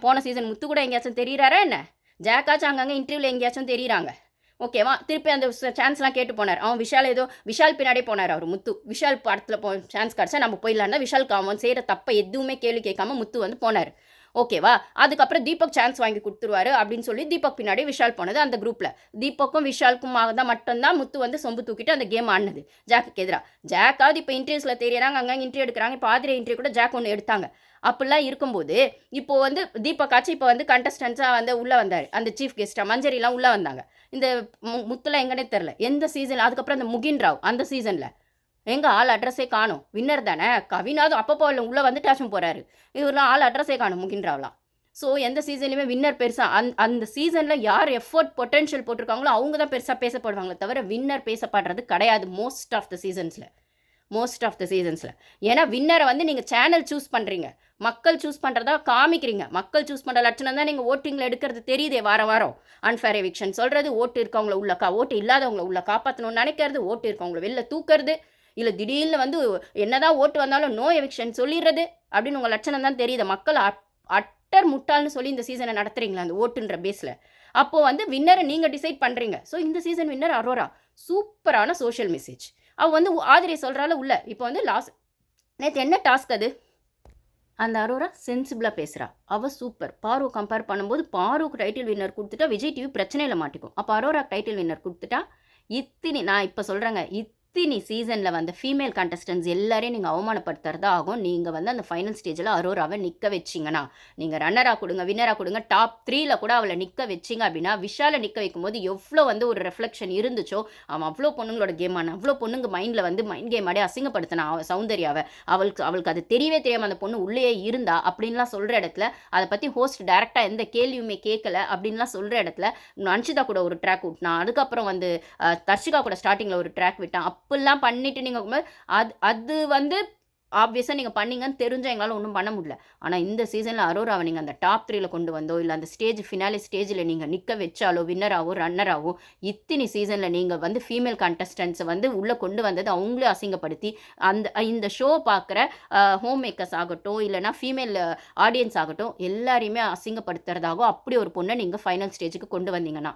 போன சீசன் முத்து கூட எங்கேயாச்சும் தெரியுறாரா என்ன? ஜாக்காச்சும் அங்கங்கே இன்டர்வியூவில் எங்கேயாச்சும் தெரியுறாங்க. ஓகேவா? திருப்பி அந்த சான்ஸ்லாம் கேட்டு போனார். அவன் விஷால் பின்னாடியே போனார். அவர் முத்து விஷால் படத்தில் சான்ஸ் கிடச்சா நம்ம போயிடலான்னா விஷாலுக்கு அவன் செய்கிற தப்பை எதுவுமே கேள்வி கேட்காம முத்து வந்து போனார். ஓகேவா? அதுக்கப்புறம் தீபக் சான்ஸ் வாங்கி கொடுத்துருவாரு அப்படின்னு சொல்லி தீபக் பின்னாடி விஷால் போனது அந்த குரூப்பில். தீபக்கும் விஷாலுக்கும் தான் மட்டும்தான் முத்து வந்து சொம்பு தூக்கிட்டு அந்த கேம் ஆடினது ஜாக்குக்கு எதிராக. ஜாக்காவது இப்போ இன்டர்வியூஸில் தெரியறாங்க, அங்கங்கே இன்டர்வியூ எடுக்கிறாங்க. இப்போ ஆதிரை இன்டர்வியூ கூட ஜாக் ஒன்று எடுத்தாங்க. அப்படிலாம் இருக்கும்போது இப்போ வந்து தீபக்காச்சும் இப்போ வந்து கண்டஸ்டன்ஸாக வந்து உள்ளே வந்தார். அந்த சீஃப் கெஸ்ட்டாக மஞ்சரிலாம் உள்ளே வந்தாங்க. இந்த முத்துலாம் எங்கன்னே தெரில எந்த சீசன். அதுக்கப்புறம் அந்த முகின் ராவ் அந்த சீசனில் எங்கே ஆள் அட்ரஸே காணும். வின்னர் தானே, கவினாவது அப்பப்போ இல்லை உள்ளே வந்துட்டாச்சும் போகிறாரு. இவரெலாம் ஆள் அட்ரஸே காணும் முகின் ராவ்லாம். ஸோ எந்த சீசன்லையுமே வின்னர் பெருசாக அந்த சீசனில் யார் எஃபோர்ட் பொட்டென்ஷியல் போட்டிருக்காங்களோ அவங்க தான் பெருசாக பேசப்படுவாங்களே தவிர வின்னர் பேசப்படுறது கிடையாது மோஸ்ட் ஆஃப் த சீசன்ஸில். ஏன்னா வின்னரை வந்து நீங்கள் சேனல் சூஸ் பண்ணுறீங்க, மக்கள் சூஸ் பண்ணுறதா காமிக்கிறீங்க. மக்கள் சூஸ் பண்ணுற லட்சணம் தான் நீங்கள் ஓட்டிங்கில் எடுக்கிறது தெரியுதே வாரம். அன்ஃபேர் எவிக்ஷன் சொல்கிறது, ஓட்டு இருக்கவங்கள ஓட்டு இல்லாதவங்கள உள்ள காப்பாற்றணும்னு நினைக்கிறது, ஓட்டு இருக்கவங்கள வெளில தூக்கிறது, இல்லை திடீர்னு வந்து என்னதான் ஓட்டு வந்தாலும் நோ எவிக்ஷன் சொல்லிடுறது அப்படின்னு உங்கள் லட்சணம் தான் தெரியுது. மக்கள் அட்டர் முட்டாள்னு சொல்லி இந்த சீசனை நடத்துறீங்களா அந்த ஓட்டுன்ற பேஸில். அப்போது வந்து வின்னரை நீங்கள் டிசைட் பண்ணுறீங்க. ஸோ இந்த சீசன் வின்னர் அரோரா. சூப்பரான சோஷியல் மெசேஜ். அவள் வந்து ஆதிரை சொல்கிறாள் உள்ள. இப்போ வந்து நேற்று என்ன டாஸ்க் அது, அந்த அரோரா சென்சிபிளாக பேசுகிறா. அவள் சூப்பர். பாரு கம்பேர் பண்ணும்போது பாருக்கு டைட்டில் வின்னர் கொடுத்துட்டா விஜய் டிவி பிரச்சனையில் மாட்டிக்கும். அப்போ அரோரா டைட்டில் வின்னர் கொடுத்துட்டா நான் இப்போ சொல்கிறேங்க சீசனில் வந்து ஃபீமேல் கண்டஸ்டன்ஸ் எல்லாரையும் நீங்கள் அவமானப்படுத்துறதா ஆகும். நீங்கள் வந்து அந்த ஃபைனல் ஸ்டேஜில் அரோராவை நிற்க வச்சிங்கன்னா, நீங்கள் ரன்னராக கொடுங்க, வின்னராக கொடுங்க, டாப் 3ல் கூட அவளை நிற்க வச்சிங்க அப்படின்னா, விஷாலை நிற்க வைக்கும்போது எவ்வளோ வந்து ஒரு ரெஃப்ளெக்ஷன் இருந்துச்சோ, அவன் அவ்வளோ பொண்ணுங்களோட கேம் ஆன அவ்வளோ பொண்ணுங்க மைண்டில் வந்து மைண்ட் கேம் ஆடி அசிங்கப்படுத்தினா சௌந்தர்யாவை. அவளுக்கு அது தெரியவே தெரியாமல் அந்த பொண்ணு உள்ளே இருந்தா அப்படின்லாம் சொல்கிற இடத்துல, அதை பற்றி ஹோஸ்ட் டேரெக்டாக எந்த கேள்வியுமே கேட்கல அப்படின்லாம் சொல்கிற இடத்துல, அன்ஷிதா கூட ஒரு ட்ராக் விட்டான். அதுக்கப்புறம் வந்து தர்ஷிகா கூட ஸ்டார்டிங்கில் ஒரு ட்ராக் விட்டான். அப்படிலாம் பண்ணிட்டு நீங்கள் அது வந்து ஆப்வியஸாக நீங்கள் பண்ணீங்கன்னு தெரிஞ்சால் எங்களால் ஒன்றும் பண்ண முடியல. ஆனால் இந்த சீசனில் அரோராவை நீங்கள் அந்த டாப் 3ல் கொண்டு வந்தோ, இல்லை அந்த ஃபினாலே ஸ்டேஜில் நீங்கள் நிற்க வச்சாலோ, வின்னராகவோ ரன்னராகவோ இத்தனை சீசனில் நீங்கள் வந்து ஃபீமேல் கண்டஸ்டன்ஸை வந்து உள்ளே கொண்டு வந்தது அவங்களே அசிங்கப்படுத்தி இந்த ஷோ பார்க்குற ஹோம் மேக்கர்ஸ் ஆகட்டும், இல்லைனா ஃபீமேல் ஆடியன்ஸ் ஆகட்டும், எல்லாரையுமே அசிங்கப்படுத்துறதாகவும் அப்படி ஒரு பொண்ணை நீங்கள் ஃபைனல் ஸ்டேஜுக்கு கொண்டு வந்தீங்கன்னா,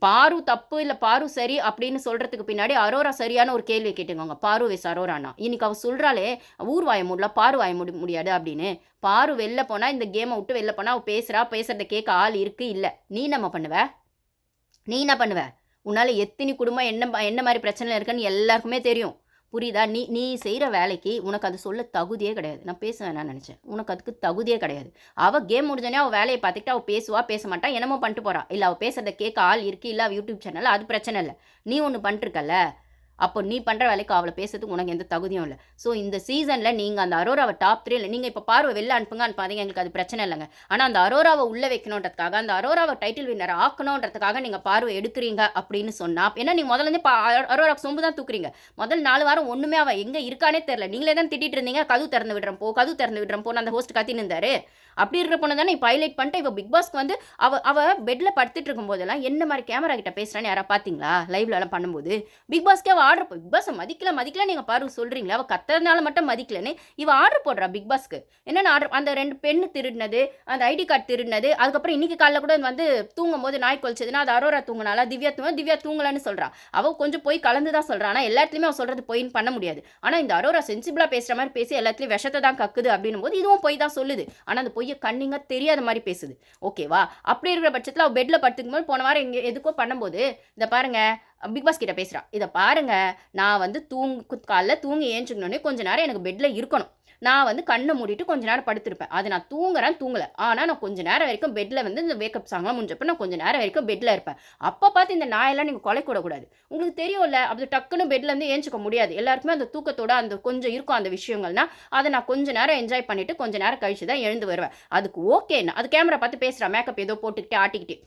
பாரு தப்பு இல்லை பாரு சரி அப்படின்னு சொல்கிறதுக்கு பின்னாடி அரோரா சரியான ஒரு கேள்வி கேட்டுக்கோங்க. பாரு வெஸ் அரோரானா. இன்னைக்கு அவள் சொல்கிறாளே ஊர் வாய முடியல, பாரு வாய முடியாது அப்படின்னு. பாரு வெளில போனால், இந்த கேமை விட்டு வெளில போனால் அவள் பேசுகிறத கேட்க ஆள் இருக்குது இல்லை. நீ என்ன பண்ணுவ? உன்னால் எத்தனை குடும்பம் என்ன மாதிரி பிரச்சனை இருக்குன்னு எல்லாருக்குமே தெரியும். புரியுதா? நீ செய்கிற வேலைக்கு உனக்கு அது சொல்ல தகுதியே கிடையாது. நான் பேச வேணாம்னு நினச்சேன். உனக்கு அதுக்கு தகுதியே கிடையாது. அவள் கேம் முடிஞ்சோடனே அவள் வேலையை பார்த்துக்கிட்டு அவள் பேச மாட்டா, என்னமோ பண்ணிட்டு போகிறா. இல்லை அவள் பேசுகிறத கேட்க ஆள் இருக்குது, இல்லை யூடியூப் சேனல், அது பிரச்சனை இல்லை. நீ ஒன்று பண்ணிருக்கல, அப்போ நீ பண்ணுற வேலைக்கு அவளை பேசுறதுக்கு உனக்கு எந்த தகுதியும் இல்லை. ஸோ இந்த சீசனில் நீங்கள் அந்த அரோராவை டாப் 3ல் நீங்கள் இப்போ பார்வை வெளில அனுப்பாதீங்க, எங்களுக்கு அது பிரச்சனை இல்லைங்க. ஆனால் அந்த அரோராவை உள்ளே வைக்கணுன்றதுக்காக, அந்த அரோராவை டைட்டில் வின்னர் ஆக்கணுன்றதுக்காக நீங்கள் பார்வை எடுக்கிறீங்க அப்படின்னு சொன்னால், ஏன்னா நீங்கள் முதல்லேருந்து அரோராவுக்கு சொம்பு தான் தூக்குறீங்க. முதல் 4 வாரம் ஒன்றுமே அவள் எங்கே இருக்கானே தெரில. நீங்களே தான் திட்டிகிட்டு இருந்தீங்க, கதவு திறந்து விடுறேன் போன்னு அந்த ஹோஸ்ட் கத்தின்னு இருந்தார். அப்படி இருக்கிற பொண்ணு தானே இப்போ ஹைலைட் பண்ணிட்டு இப்போ பிக் பாஸ்க்கு வந்து அவள் பெட்டில் படுத்துட்டு இருக்கும்போதெல்லாம் என்ன மாதிரி கேமரா கிட்ட பேசுகிறான்னு யாராவது பார்த்தீங்களா? லைவ்லலாம் பண்ணும்போது பிக் பாஸ்க்கே அவள் ஆர்டர் பிக் பாஸை மதிக்கல நீங்கள் பாரு சொல்கிறீங்களா? அவள் கத்துறதுனால மட்டும் மதிக்கலன்னு இவள் ஆர்டர் போடுறா பிக் பாஸ்க்கு. என்னென்ன ஆர்டர், அந்த 2 பெண்ணு திருடினது, அந்த ஐடி கார்டு திருடினது, அதுக்கப்புறம் இன்றைக்கி காலைல கூட வந்து தூங்கும் போது நாய் கொலிச்சதுன்னா அது அரோரா தூங்கினாலா, திவ்யா தூங்கலான்னு சொல்கிறா. அவள் கொஞ்சம் போய் கலந்து தான் சொல்கிறான். ஆனால் எல்லா இடத்துலையுமே அவள் சொல்கிறது பொய்ன்னு பண்ண முடியாது. ஆனால் இந்த அரோரா சென்சிபிளாக பேசுகிற மாதிரி பேசி எல்லாத்துலேயும் விஷத்தை தான் கக்குது அப்படின்னும் போது இதுவும் போய் தான் சொல்லுது. ஆனால் அந்த பொய்யை கண்ணிங்காக தெரியாத மாதிரி பேசுது. ஓகேவா? அப்படி இருக்கிற பட்சத்தில் அவள் பெட்டில் படுத்துக்கும் போது போன வாரம் எங்கே எதுக்கோ பண்ணும்போது இதை பாருங்க பிக் பாஸ் கிட்ட பேசுகிறா, இதை பாருங்க நான் வந்து காலைல தூங்கி ஏஞ்சிக்கணுன்னே கொஞ்ச நேரம் எனக்கு பெட்டில் இருக்கணும். நான் வந்து கண்ணை மூடிட்டு கொஞ்ச நேரம் படுத்திருப்பேன். அது நான் தூங்கலை. ஆனால் நான் கொஞ்ச நேரம் வரைக்கும் பெட்டில் வந்து இந்த வேக்கப் சாங்லாம் முடிஞ்சப்போ நான் கொஞ்சம் நேரம் வரைக்கும் பெட்டில் இருப்பேன். அப்போ பார்த்து இந்த நாயெல்லாம் நீங்கள் கொலை கூடக்கூடாது. உங்களுக்கு தெரியும்ல, அப்படி டக்குன்னு பெட்லேருந்து ஏஞ்சிக்க முடியாது. எல்லாருக்குமே அந்த தூக்கத்தோட அந்த கொஞ்சம் இருக்கும் அந்த விஷயங்கள்னா, அதை நான் கொஞ்ச நேரம் என்ஜாய் பண்ணிவிட்டு கொஞ்ச நேரம் கழிச்சு தான் எழுந்து வருவேன். அதுக்கு ஓகேண்ணா அது கேமரா பார்த்து பேசுகிறா, மேக்கப் ஏதோ போட்டுக்கிட்டு ஆட்டிக்கிட்டு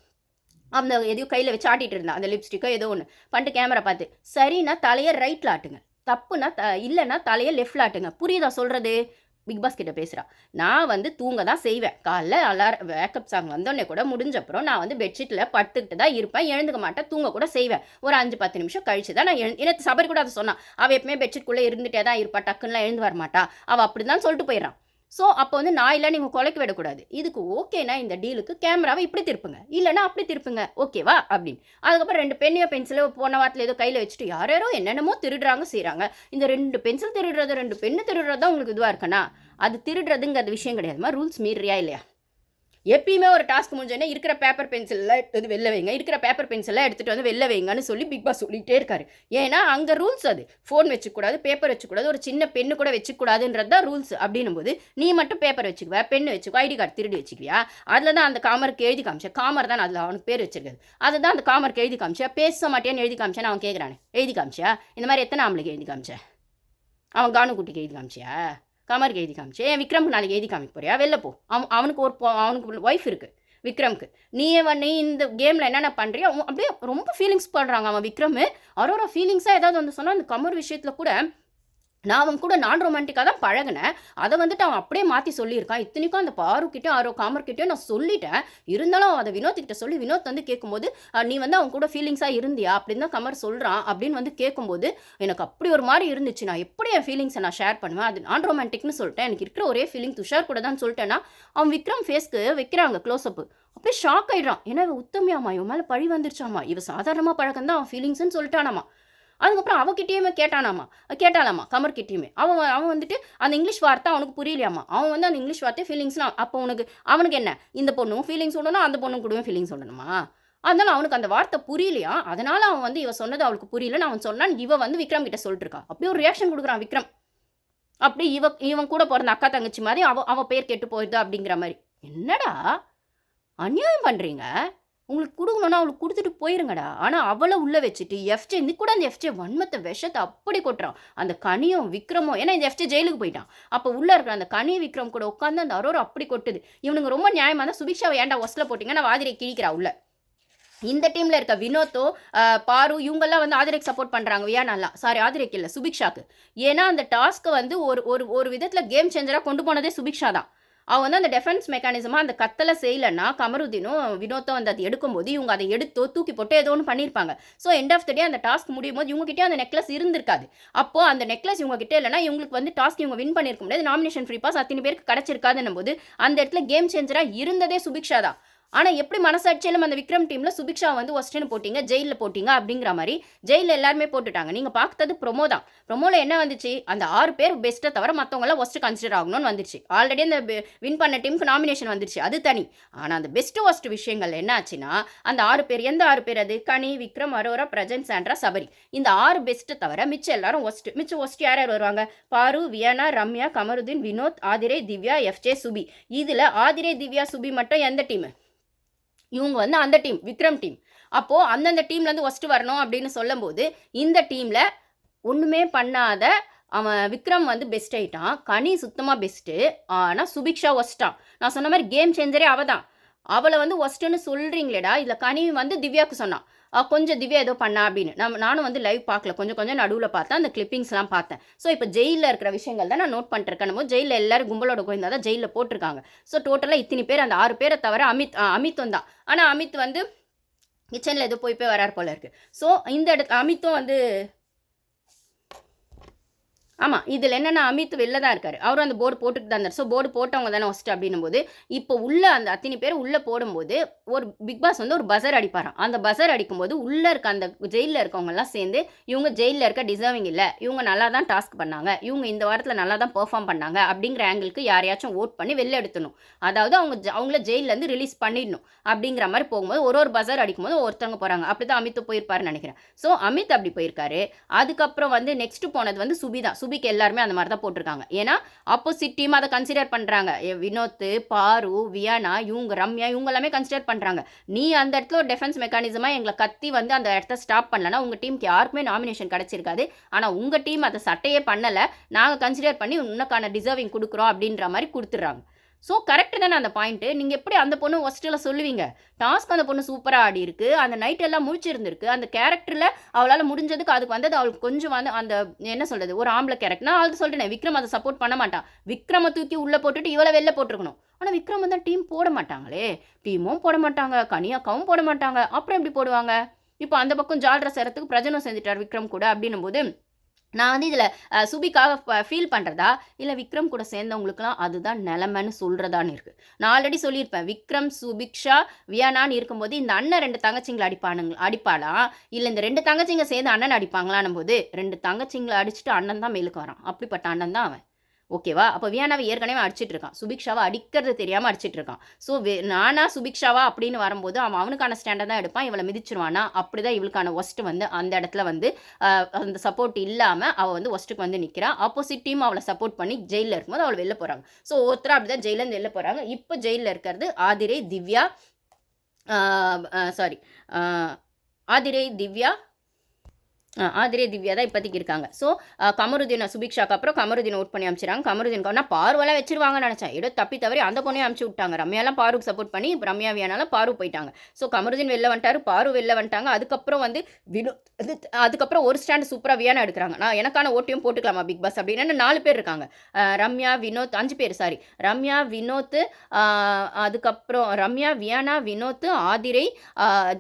அந்த எதையோ கையில் வச்சு ஆட்டிகிட்டு இருந்தான், அந்த லிப்ஸ்டிக்கோ ஏதோ ஒன்று பண்ணிட்டு கேமரா பார்த்து, சரின்னா தலையை ரைட்டில் ஆட்டுங்க, தப்புனா இல்லைன்னா தலையை லெஃப்டில் ஆட்டுங்க. புரியுதா சொல்கிறது? பிக் பாஸ் கிட்ட பேசுகிறா. நான் வந்து தூங்க தான் செய்வேன். காலைல அலாரம் வேக்கப் சாங் வந்தோடனே கூட முடிஞ்சப்புறம் நான் வந்து பெட்ஷீட்டில் படுத்துக்கிட்டு தான் இருப்பேன். எழுந்துக்க மாட்டேன், தூங்க கூட செய்வேன். ஒரு 5-10 நிமிஷம் கழிச்சு தான் நான் எனக்கு சபரி கூட அதை சொன்னான். அவள் எப்பவுமே பெட்ஷீட்குள்ளே இருந்துகிட்டே தான் இருப்பா, டக்குன்னுலாம் எழுந்து வர மாட்டா, அவள் அப்படி தான் சொல்லிட்டு போயிடறான். ஸோ அப்போ வந்து நாயெல்லாம் நீங்கள் கொலைக்கு விடக்கூடாது. இதுக்கு ஓகேனா இந்த டீலுக்கு கேமராவை இப்படி திருப்புங்க, இல்லைனா அப்படி திருப்புங்க, ஓகேவா அப்படின்னு. அதுக்கப்புறம் 2 பென்னியோ பென்சிலோ போன வாரத்தில் ஏதோ கையில் வச்சுட்டு யாரோ என்னென்னமோ திருடுறாங்க செய்கிறாங்க. இந்த 2 பென்சில் திருடுறது 2 பென்னு திருடுறது தான் உங்களுக்கு இதுவாக இருக்குன்னா, அது திருடுறதுங்கிறது விஷயம் கிடையாதுமா. ரூல்ஸ் மீறியா இல்லையா? எப்பயுமே ஒரு டாஸ்க் முடிஞ்சோடனே இருக்கிற பேப்பர் பென்சில்லாம் எடுத்து வந்து வெளில வைங்க, இருக்கிற பேப்பர் பென்சில்லாம் எடுத்துகிட்டு வந்து வெளில வைங்கன்னு சொல்லி பிக் பாஸ் சொல்லிகிட்டே இருக்காரு. ஏன்னா அங்கே ரூல்ஸ் அது. ஃபோன் வச்சுக்கூடாது, பேப்பர் வச்சுக்கூடாது, ஒரு சின்ன பெண்ணு கூட வச்சுக்கூடாதுன்றது தான் ரூல்ஸ். அப்படின்னும் போது நீ மட்டும் பேப்பர் வச்சுக்குவ, பெண்ணு வச்சுக்கோ, ஐடி கார்டு திருடி வச்சுக்குவியா? அதில் தான் அந்த காமருக்கு எழுதி காமிச்சேன். காமர் தான் அதில் அவனுக்கு பேர் வச்சிருக்காது. அதுதான் அந்த காமருக்கு எழுதி காமிச்சா. பேச மாட்டேன்னு எழுதி காமிச்சேன்னு அவன் கேட்குறானே, எழுதி காமிச்சியா? இந்த மாதிரி எத்தனை ஆம்பளைக்கு எழுதி காமிச்சேன்? அவன் கானுக்குட்டிக்கு எழுதி காமிச்சியா? கமருக்கு எழுதி காமிச்சு, ஏன் விக்ரம்க்கு நாளைக்கு எழுதி காமிக்க போறியா? வெளில போ. அவனுக்கு ஒய்ஃப் இருக்குது விக்ரம்க்கு. நீ இந்த கேமில் என்னென்ன பண்ணுறியோ அப்படியே ரொம்ப ஃபீலிங்ஸ் பண்ணுறாங்க அவன் விக்ரம். அவரோட ஃபீலிங்ஸாக ஏதாவது வந்து சொன்னால் அந்த கமர் விஷயத்தில் கூட நான் அவன் கூட நான் ரொமான்டிக்காக தான் பழகினேன். அதை வந்துட்டு அவன் அப்படியே மாற்றி சொல்லியிருக்கான். இத்தனைக்கும் அந்த பாருக்கிட்டையும் காமர்கிட்டையும் நான் சொல்லிட்டேன். இருந்தாலும் அவன் அதை வினோத்கிட்ட சொல்லி வினோத் வந்து கேட்கும்போது நீ வந்து அவன் கூட ஃபீலிங்ஸாக இருந்தியா அப்படின்னு தான் கமர் சொல்கிறான் அப்படின்னு வந்து கேட்கும்போது எனக்கு அப்படி ஒரு மாதிரி இருந்துச்சு. நான் எப்படி என் ஃபீலிங்ஸை நான் ஷேர் பண்ணுவேன்? அது நான் ரொமான்டிக்னு சொல்லிட்டேன். எனக்கு இருக்கிற ஒரே ஃபீலிங் துஷார் கூட தான் சொல்லிட்டேன்னா அவன் விக்ரம் ஃபேஸ்க்கு வைக்கிறாங்க க்ளோஸ்அப்பு. அப்படியே ஷாக் ஆகிடுறான். ஏன்னா இவ உத்தமியாமா, இவன் மேலே பழி வந்துருச்சாமா, இவ சாதாரணமாக பழக்கம் தான் அவன் ஃபீலிங்ஸ்ன்னு சொல்லிட்டானாமா. அதுக்கப்புறம் அவகிட்டேயுமே கேட்டாலாமா கமர்கிட்டையுமே. அவன் வந்துட்டு அந்த இங்கிலீஷ் வார்த்தை அவனுக்கு புரியலையாமா. அவன் வந்து அந்த இங்கிலீஷ் வார்த்தை ஃபீலிங்ஸ்னா அப்போ அவனுக்கு என்ன, இந்த பொண்ணும் ஃபீலிங்ஸ் சொல்லணும், அந்த பொண்ணும் கூடவே ஃபீலிங்ஸ் சொல்லணுமா? அதனால அவனுக்கு அந்த வார்த்தை புரியலையா. அதனால அவன் வந்து இவ சொன்னது அவளுக்கு புரியலன்னு அவன் சொன்னான். இவ வந்து விக்ரம் கிட்ட சொல்லிட்டு இருக்கா. அப்படியே ஒரு ரியாக்ஷன் கொடுக்குறான் விக்ரம். அப்படி இவன் கூட பிறந்த அக்கா தங்கச்சி மாதிரி அவ பேர் கெட்டு போயிடுது அப்படிங்கிற மாதிரி. என்னடா அநியாயம் பண்ணுறீங்க? உங்களுக்கு கொடுக்கணும்னா அவளுக்கு கொடுத்துட்டு போயிருங்கடா. ஆனால் அவளை உள்ளே வச்சுட்டு எஃப்ஜே இன்னைக்கு கூட அந்த எஃப்ஜே வன்மத்தை விஷத்தை அப்படி கொட்டுறான். அந்த கனியும் விக்ரமும், ஏன்னா இந்த எஃப்ஜே ஜெயிலுக்கு போயிட்டான். அப்போ உள்ளே இருக்கிற அந்த கனி விக்ரம் கூட உட்காந்து அந்த அரோரா அப்படி கொட்டுது. இவனுங்க ரொம்ப நியாயமாக தான் சுபிக்ஷாவை ஏன்டா ஒஸ்ல போட்டிங்கன்னா ஆதிரை கிழிக்கிறா உள்ள. இந்த டீமில் இருக்க வினோத்தோ பாரு இவங்கெல்லாம் வந்து ஆதிரைக்கு சப்போர்ட் பண்ணுறாங்க. வியானாலாம் சாரி ஆதிரைக்கு இல்லை சுபிக்ஷாக்கு. ஏன்னா அந்த டாஸ்க்கை வந்து ஒரு விதத்தில் கேம் சேஞ்சராக கொண்டு போனதே சுபிக்ஷா தான். அவன் வந்து அந்த டெஃபென்ஸ் மெக்கானிசமாக அந்த கத்தலை செய்யலைன்னா கமருதீனும் வினோத்தும் வந்து அதை எடுக்கும்போது இவங்க அதை எடுத்தோ தூக்கி போட்டு ஏதோ ஒன்று பண்ணியிருப்பாங்க. ஸோ எண்ட் ஆஃப் த டே அந்த டாஸ்க் முடியும் போது இவங்ககிட்டே அந்த நெக்லஸ் இருந்திருக்காது. அப்போது அந்த நெக்லஸ் இவங்ககிட்ட இல்லைனா இவங்களுக்கு வந்து டாஸ்க் இவங்க வின் பண்ணியிருக்க முடியாது. நாமினேஷன் ஃப்ரீ பாஸ் அத்தனை பேருக்கு கிடச்சிருக்காதுன்னும் போது அந்த இடத்துல கேம் சேஞ்சராக இருந்ததே சுபிக்ஷா தான். ஆனால் எப்படி மனசாட்சியிலும் அந்த விக்ரம் டீமில் சுபிக்ஷா வந்து ஒஸ்ட்டுன்னு போட்டிங்க, ஜெயிலில் போட்டிங்க அப்படிங்கிற மாதிரி ஜெயிலில் எல்லாருமே போட்டுட்டாங்க. நீங்கள் பார்த்தது ப்ரொமோ தான். ப்ரொமோவில் என்ன வந்துச்சு, அந்த 6 பேர் பெஸ்ட்டை தவிர மற்றவங்களாம் ஒஸ்ட்டு கன்சிடர் ஆகணும்னு வந்துச்சு. ஆல்ரெடி அந்த வின் பண்ண டீமுக்கு நாமினேஷன் வந்துருச்சு, அது தனி. ஆனால் அந்த பெஸ்ட்டு ஒஸ்ட் விஷயங்கள் என்ன ஆச்சுன்னா அந்த 6 பேர், எந்த 6 பேர் அது? கனி, விக்ரம், அரோரா, பிரஜன், சாண்ட்ரா, சபரி. இந்த 6 பெஸ்ட்டை தவிர மிச்சம் எல்லாரும் ஒஸ்ட்டு. மிச்சம் ஒஸ்ட் யார் யார் வருவாங்க? பாரு, வியானா, ரம்யா, கமருதீன், வினோத், ஆதிரை, திவ்யா, எஃப்ஜே, சுபி. இதில் ஆதிரை, திவ்யா, சுபி மட்டும் எந்த டீமு? இவங்க வந்து அந்த டீம் விக்ரம் டீம். அப்போது அந்தந்த டீம்லேருந்து ஒஸ்ட்டு வரணும் அப்படின்னு சொல்லும்போது இந்த டீமில் ஒன்றுமே பண்ணாத அவன் விக்ரம் வந்து பெஸ்ட் ஆகிட்டான். கனி சுத்தமாக பெஸ்ட்டு. ஆனால் சுபிக்ஷா ஒஸ்ட்டான். நான் சொன்ன மாதிரி கேம் சேஞ்சரே அவள் தான். அவளை வந்து ஒஸ்ட்டுன்னு சொல்கிறீங்களேடா. இதில் கனி வந்து திவ்யாவுக்கு சொன்னான் கொஞ்சம் திவ்யா ஏதோ பண்ணா அப்படின்னு. நானும் வந்து லைவ் பார்க்கல, கொஞ்சம் நடுவில் பார்த்தேன், அந்த கிளிப்பிங்ஸ்லாம் பார்த்தேன். ஸோ இப்போ ஜெயிலில் இருக்கிற விஷயங்கள் தான் நான் நோட் பண்ணிருக்கேன். ஜெயிலில் எல்லாரும் கும்பலோட கோயந்தா தான் ஜெயிலில் போட்டிருக்காங்க. ஸோ டோட்டலாக இத்தனை பேர், அந்த 6 பேரை தவிர அமித்தும் தான். ஆனால் அமித் வந்து கிச்சனில் ஏதோ போய் வரார் போல இருக்குது. ஸோ இந்த அமித்தும் வந்து ஆமா. இதில என்னன்னா அமித் வெளில தான் இருக்காரு. அவரும் அந்த போர்டு போட்டுட்டு தான் இருந்தாரு. ஸோ போர்டு போட்டவங்க தானே ஃபர்ஸ்ட்டு அப்டின்னும்போது, இப்போ உள்ள அந்த அத்தனை பேர் உள்ள போடும்போது, ஒரு பிக் பாஸ் வந்து ஒரு பஸர் அடிப்பாராம். அந்த பஸர் அடிக்கும்போது, உள்ள இருக்க அந்த ஜெயில்ல இருக்கவங்கலாம் சேர்ந்து, இவங்க ஜெயில்ல இருக்க டிசர்விங் இல்ல. இவங்க நல்லா தான் டாஸ்க் பண்ணாங்க. இவங்க இந்த வாரத்தில நல்லா தான் பெர்ஃபார்ம் பண்ணாங்க. அப்டிங்கிற ஆங்கிள்க்கு யாரையாச்சும் வோட் பண்ணி வெளில எடுத்துடணும். அதாவது அவங்கள ஜெயில்லேருந்து ரிலீஸ் பண்ணிடணும். அப்டிங்கிற மாரி போகும்போது, ஒரு பஸர் அடிக்கும்போது ஒருத்தவங்க போறாங்க. அப்டிதான் அமித் போயிருப்பாருன்னு நெனைக்கிறேன். ஸோ அமித் அப்டி போயிருக்காரு. அதுக்கப்புறம் வந்து நெக்ஸ்ட் போனது வந்து சுபி தான். சுபிக்கு எல்லாருமே அந்த மாரி தான் போட்டுருக்காங்க. ஏன்னா, ஆப்போசிட் டீம் அத கன்சிடர் பண்றாங்க. வினோத், பாரு, வியானா, இவங்க ரம்யா இவங்க எல்லாமே கன்சிடர் பண்றாங்க. நீ அந்த இடத்துல ஒரு டிஃபென்ஸ் மெக்கானிசமா எங்கள கத்தி வந்து அந்த இடத்த ஸ்டாப் பண்ணலன்னா, உங்க டீமுக்கு யாருக்குமே நாமினேஷன் கிடைச்சிருக்காது. ஆனா, உங்க டீம் அத சட்டையே பண்ணல. நாங்க கன்சிடர் பண்ணி உனக்கான டிசர்விங் குடுக்குறோம் அப்படின்ற மாரி குடுத்துடுறாங்க. ஸோ கரெக்ட் தானே அந்த பாயிண்ட்டு. நீங்க எப்படி அந்த பொண்ணு ஒர்ஸ்ட்டுல சொல்லுவீங்க? டாஸ்க் அந்த பொண்ணு சூப்பரா ஆடியிருக்கு. அந்த நைட் எல்லாம் முழிச்சிருந்திருக்கு. அந்த கேரக்டர்ல அவளால முடிஞ்சதுக்கு அதுக்கு வந்தது அவளுக்கு கொஞ்சம் வந்து அந்த என்ன சொல்றது? ஒரு ஆம்பள கேரக்டர். நான் அது சொல்றேனே, விக்ரம் அத சப்போர்ட் பண்ண மாட்டான். விக்ரம தூக்கி உள்ள போட்டுட்டு இவள வெளில போட்டுருக்கணும். ஆனா விக்ரம் தான் டீம் போட மாட்டாங்களே! டீமும் போட மாட்டாங்க. கனியாக்காவும் போட மாட்டாங்க. அப்புறம் எப்படி போடுவாங்க? இப்போ அந்த பக்கம் ஜால்ரா செய்றதுக்கு பிரஜனும் செஞ்சுட்டார் விக்ரம் கூட அப்படின்னும்போது நான் வந்து இதில சுபிக்காக ஃபீல் பண்ணுறதா, இல்ல விக்ரம் கூட சேர்ந்தவங்களுக்குலாம் அதுதான் நெலமைன்னு சொல்றதான்னு இருக்கு. நான் ஆல்ரெடி சொல்லியிருப்பேன். விக்ரம், சுபிக்ஷா, வியானான்னு இருக்கும்போது, இந்த அண்ணன் 2 தங்கச்சிங்கள அடிப்பாளாம். இல்ல இந்த 2 தங்கச்சிங்க சேர்ந்து அண்ணன அடிப்பாங்களான்னும்போது, 2 தங்கச்சிங்கள அடிச்சுட்டு அண்ணன் தான் மேலுக்கு வரான். அப்படிப்பட்ட அண்ணன் தான் அவன். ஓகேவா? அப்ப வியானாவ ஏற்கனவே அடிச்சிட்டு இருக்கான். சுபிக்ஷாவ அடிக்கிறது தெரியாம அடிச்சிட்டு இருக்கான். ஸோ நானா சுபிக்ஷாவா அப்படின்னு வரும்போது, அவன் அவனுக்கான ஸ்டாண்ட தான் எடுப்பான். இவள மிதிச்சுருவானா? அப்படிதான் இவளுக்கான வொர்ஸ்ட் வந்து அந்த இடத்துல வந்து அந்த சப்போர்ட் இல்லாம அவ வந்து வொர்ஸ்ட்டுக்கு வந்து நிக்கிறா. ஆப்போசிட் டீம் அவள சப்போர்ட் பண்ணி ஜெயில்ல இருக்கும்போது அவள வெளில போறாங்க. ஸோ ஒருத்தரா அப்படிதான் ஜெயில்லேருந்து வெளில போறாங்க. இப்ப ஜெயில்ல இருக்கிறது ஆதிரை, திவ்யா ஆ சாரி ஆ ஆதிரை, திவ்யா ஆதிரே திவ்யா தான் இப்போதைக்கு இருக்காங்க. ஸோ கமருதீன் சுபிக்ஷாக்கு அப்புறம் கமருதீன் ஓட் பண்ணி அனுப்பிச்சிடுறாங்க. கமருதீனுக்கு நான் பார்வெல்லாம் வச்சிருவாங்கன்னு நினச்சேன். ஏதோ தப்பி தவறி அந்த பொண்ணையும் அனுப்பிச்சு விட்டாங்க. ரம்யாலாம் பாருக்கு சப்போர்ட் பண்ணி ரம்யா வியானால பாரு போயிட்டாங்க. ஸோ கமருதீன் வெளில வந்துட்டாரு, பாரு வெளில வந்துட்டாங்க. அதுக்கப்புறம் வந்து அதுக்கப்புறம் ஒரு ஸ்டாண்ட் சூப்பராக வியானா எடுக்கிறாங்க. நான் எனக்கான ஓட்டையும் போட்டுக்கலாமா பிக் பாஸ் அப்படின்னு 4 பேர் இருக்காங்க. ரம்யா, வினோத் 5 பேர் சாரி. ரம்யா, வினோத் அதுக்கப்புறம் ரம்யா, வியானா, வினோத், ஆதிரை,